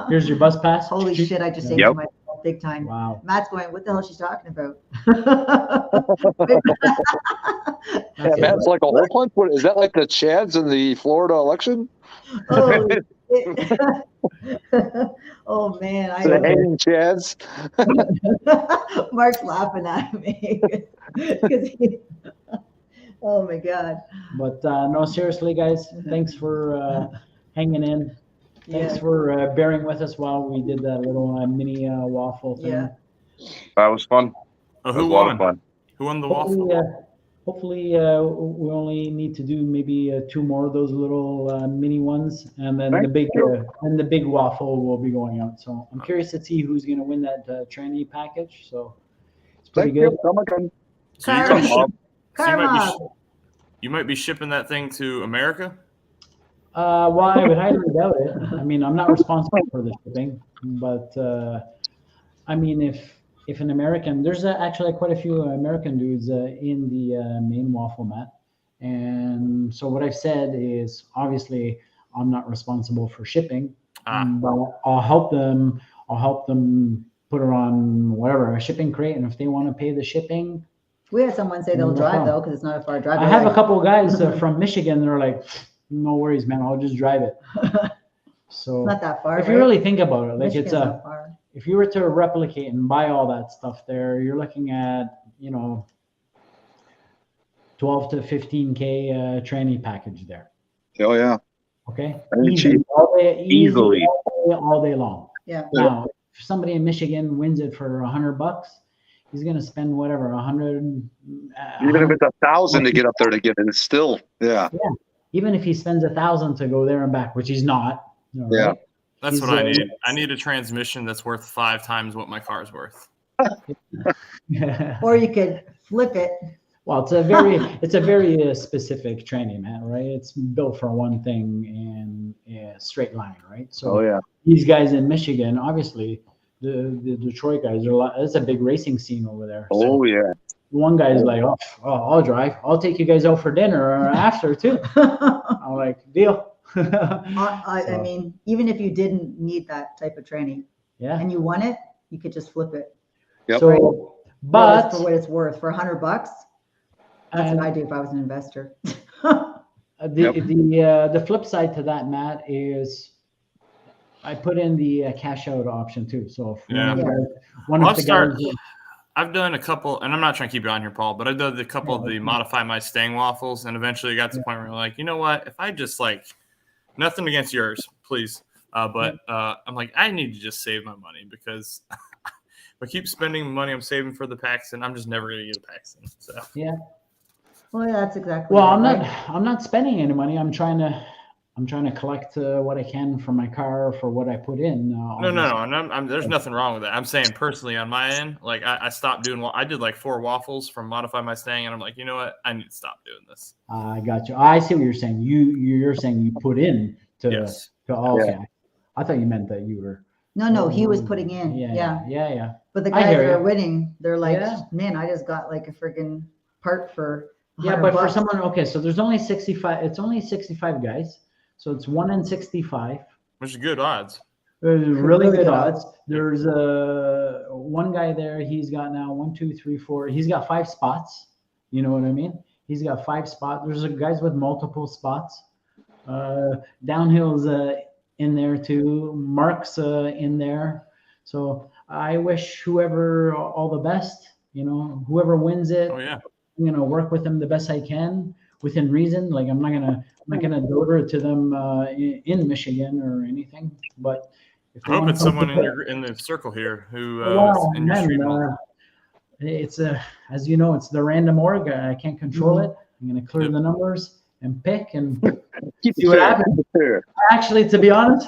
Here's your bus pass. Holy shit! I just saved myself big time. Wow. Matt's going, what the hell is she talking about? Yeah, Matt's like a hole punch. What is that? Like the Chads in the Florida election? Oh man, The hanging Chads. Mark's laughing at me. Oh my god. But no, seriously, guys, thanks for hanging in. Thanks for bearing with us while we did that little mini waffle thing. Yeah. That was fun. Oh, who won? Who won the waffle? Hopefully, we only need to do maybe 2 more of those little mini ones, and then the big waffle will be going out. So I'm curious to see who's going to win that trainee package. So it's pretty good. So you might be shipping that thing to America? Well, I would highly doubt it. I mean, I'm not responsible for the shipping, but I mean, if an American, there's actually quite a few American dudes in the main waffle mat, and so what I've said is obviously I'm not responsible for shipping, but I'll help them. Put her on whatever a shipping crate, and if they want to pay the shipping. We had someone say they'll drive though, because it's not a far drive. I have a couple of guys from Michigan. They're like, no worries, man. I'll just drive it. So it's not that far. If you really think about it, like Michigan's not far. If you were to replicate and buy all that stuff there, you're looking at 12 to 15K trainee package there. Oh yeah. Okay. Easily. All day long. Yeah. Now, if somebody in Michigan wins it for $100. He's gonna spend whatever 100. Even if it's 1,000 to get up there to get it, it's still Yeah. Even if he spends 1,000 to go there and back, which he's not. Yeah. Right? That's what I need. I need a transmission that's worth 5 times what my car's worth. Or you could flip it. Well, it's a very specific training, man. Right? It's built for one thing and a straight line, right? So these guys in Michigan, obviously. The Detroit guys it's a big racing scene over there. Oh yeah. One guy's like, oh, I'll drive. I'll take you guys out for dinner or after too. I'm like, deal. I mean, even if you didn't need that type of training, and you won it, you could just flip it. Yep. So, but for what it's worth, for $100, that's what I do if I was an investor. The flip side to that, Matt, is. I put in the cash out option too. So if I've done a couple, and I'm not trying to keep you on here, Paul, but I've done a couple of the Modify Mustang waffles, and eventually got to the point where I'm like, you know what? If I just like, nothing against yours, please, but I'm like, I need to just save my money because if I keep spending money I'm saving for the Paxton, I'm just never going to get a Paxton. So Yeah. Well, yeah, that's exactly. Well, right, I'm not spending any money. I'm trying to collect what I can for my car for what I put in. No. And there's nothing wrong with that. I'm saying personally on my end, like I stopped doing. I did like 4 waffles from Modify Mustang, and I'm like, you know what? I need to stop doing this. I got you. I see what you're saying. You're saying you put in to. Yes. Okay. I thought you meant that you were. No, he was putting in. Yeah. But the guys that are winning, they're like, man, I just got like a freaking part for. But for someone, okay, so there's only 65. It's only 65 guys, so it's 1 in 65. Which is good odds. Really good odds. There's one guy there. He's got now 1, 2, 3, 4. He's got 5 spots. You know what I mean? He's got 5 spots. There's guys with multiple spots. Downhill's in there too. Mark's in there. So I wish whoever all the best. You know, whoever wins it. Oh yeah. I'm gonna work with them the best I can within reason. Like I'm not gonna deliver it to them in Michigan or anything. But if I hope it's someone in the circle here who is in your street. It's as you know, it's the random org. I can't control it. I'm gonna clear the numbers and pick and see what happens. Actually, to be honest,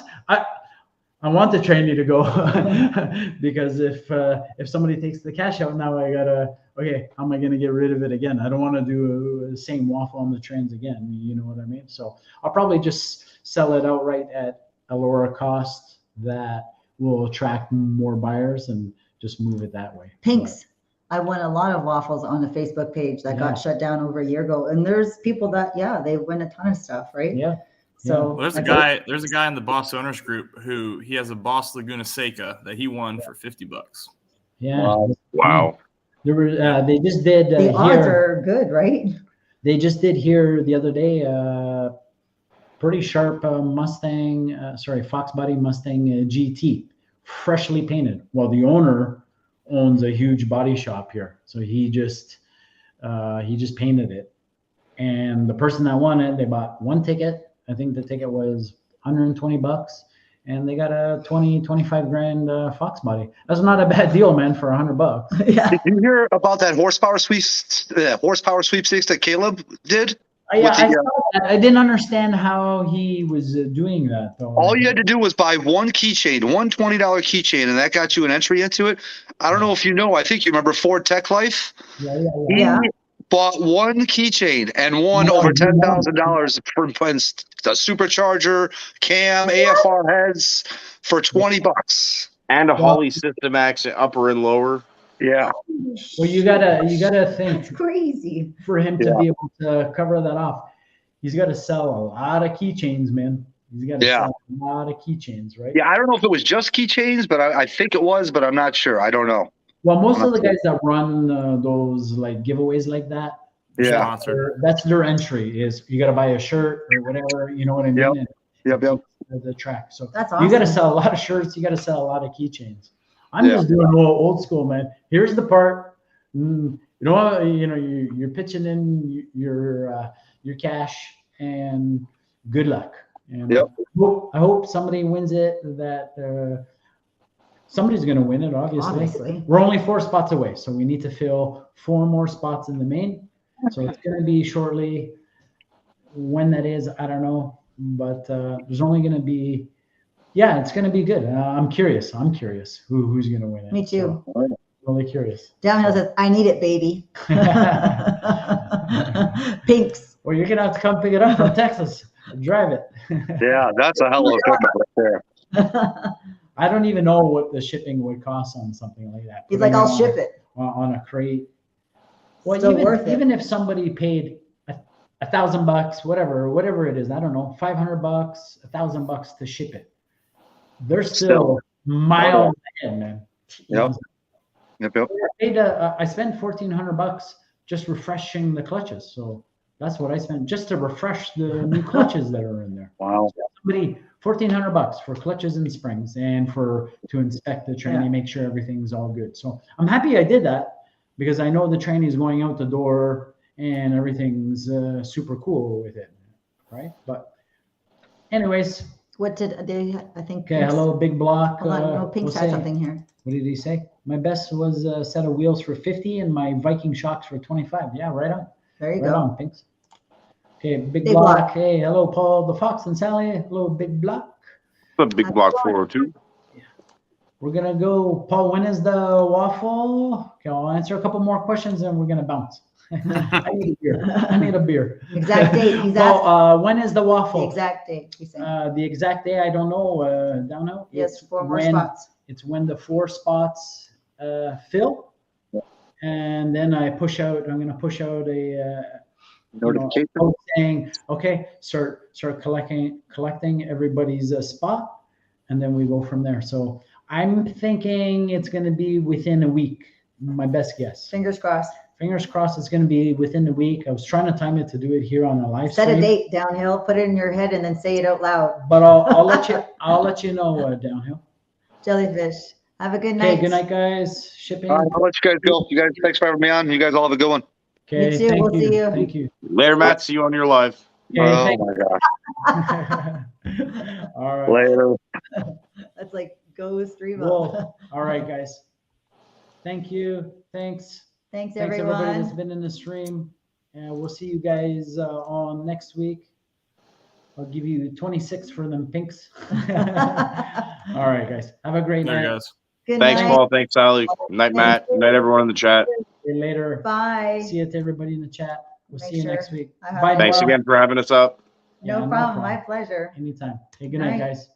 I want the trainee to go because if somebody takes the cash out now, I gotta how am I gonna get rid of it again? I don't want to do the same waffle on the trains again. You know what I mean? So I'll probably just sell it outright at a lower cost that will attract more buyers and just move it that way. Pinks. I won a lot of waffles on the Facebook page that got shut down over a year ago, and there's people that they win a ton of stuff, right? Yeah. So well, there's a guy in the Boss Owners group who he has a Boss Laguna Seca that he won for $50. Yeah. Wow. There were they just did the odds are good, right? They just did here the other day pretty sharp Mustang, Foxbody Mustang GT, freshly painted. Well, the owner owns a huge body shop here, so he just painted it. And the person that won it, they bought 1 ticket. I think the ticket was $120, and they got a 25 grand Foxbody. That's not a bad deal, man, for $100. Yeah. Did you hear about that horsepower sweepstakes that Caleb did? I saw that. I didn't understand how he was doing that, though. All you had to do was buy 1 keychain, one $20 keychain, and that got you an entry into it. I don't know if you know. I think you remember Ford Tech Life. Yeah. Bought 1 keychain and won over $10,000 for the supercharger, cam, AFR heads for $20. And a Holly System X upper and lower. Yeah. Well, you gotta think. That's crazy. For him to be able to cover that off, he's got to sell a lot of keychains, man. He's got to sell a lot of keychains, right? Yeah, I don't know if it was just keychains, but I think it was, but I'm not sure. I don't know. Well, most of the guys that run those like giveaways like that, that's their entry. Is you got to buy a shirt or whatever, you know what I mean? Yep. The track. So that's awesome. You got to sell a lot of shirts. You got to sell a lot of keychains. I'm just doing old school, man. Here's the part. You're pitching in your cash and good luck. And I hope somebody wins it. That somebody's going to win it. Obviously, we're only 4 spots away, so we need to fill 4 more spots in the main. So it's going to be shortly. When that is, I don't know, but there's only going to be. Yeah, it's going to be good. I'm curious. Who's going to win it. Me too. So, really curious. Downhill says, "I need it, baby." Pinks. Well, you're going to have to come pick it up from Texas. Drive it. Yeah, that's a hell of a pickup right there. I don't even know what the shipping would cost on something like that. He's like, I'll ship it. On a crate. Well, still worth it. Even if somebody paid $1,000, whatever it is, I don't know, $500, $1,000 to ship it. They're still miles ahead, man. Yep. I spent $1,400 just refreshing the clutches. So that's what I spent just to refresh the new clutches that are in there. Wow. Somebody $1,400 for clutches and springs and to inspect the train and make sure everything's all good. So I'm happy I did that. because I know the train is going out the door and everything's super cool with it, right? But anyways, What did they? I think. okay. Hello, Big Block. Hold on. No, Pink's had something here. What did he say? My best was a set of wheels for 50 and my Viking shocks for 25. Yeah, right on. There you Right go. on, Pinks. Okay, Big Big Block. Block. Hey, hello, Paul, the Fox and Sally. Hello, Big Block. The Big Block 402. We're gonna go, Paul. When is the waffle? Okay, I'll answer a couple more questions and we're gonna bounce. I need a beer. I need a beer. Exact date. He's Paul, when is the waffle? The exact date. He's saying. The exact day, I don't know. Down now. Yes, 4 more spots. It's when the 4 spots fill, and then I push out. I'm gonna push out a Notification. Saying, okay, start collecting everybody's spot, and then we go from there. So I'm thinking it's going to be within a week. My best guess. Fingers crossed. Fingers crossed it's going to be within the week. I was trying to time it to do it here on a live Set stream. a date, Downhill. Put it in your head and then say it out loud. But I'll let you know, Downhill. Jellyfish. Have a good night. Okay, good night, guys. Shipping. All right, I'll let you guys go. You guys, thanks for having me on. You guys all have a good one. Okay, Me too. thank We'll you. see you. Thank you. Later, Matt. See you on your live. Okay, Oh thank my gosh. you. All right. Later. That's like go stream up. Well, all right, guys. Thank you. Thanks. Thanks, Thanks everybody that's everyone. been in the stream. And we'll see you guys on next week. I'll give you 26 for them pinks. All right, guys. Have a great There night. you guys. Good Thanks, night. Paul. Thanks, Sally. Night, Matt. Night, everyone in the chat. See you later. Bye. See you to everybody in the chat. We'll Make see you sure. next week. I have Bye. it. Thanks Noel. again for having us up. Yeah, No problem. My pleasure. Anytime. Hey, good night, Night. guys.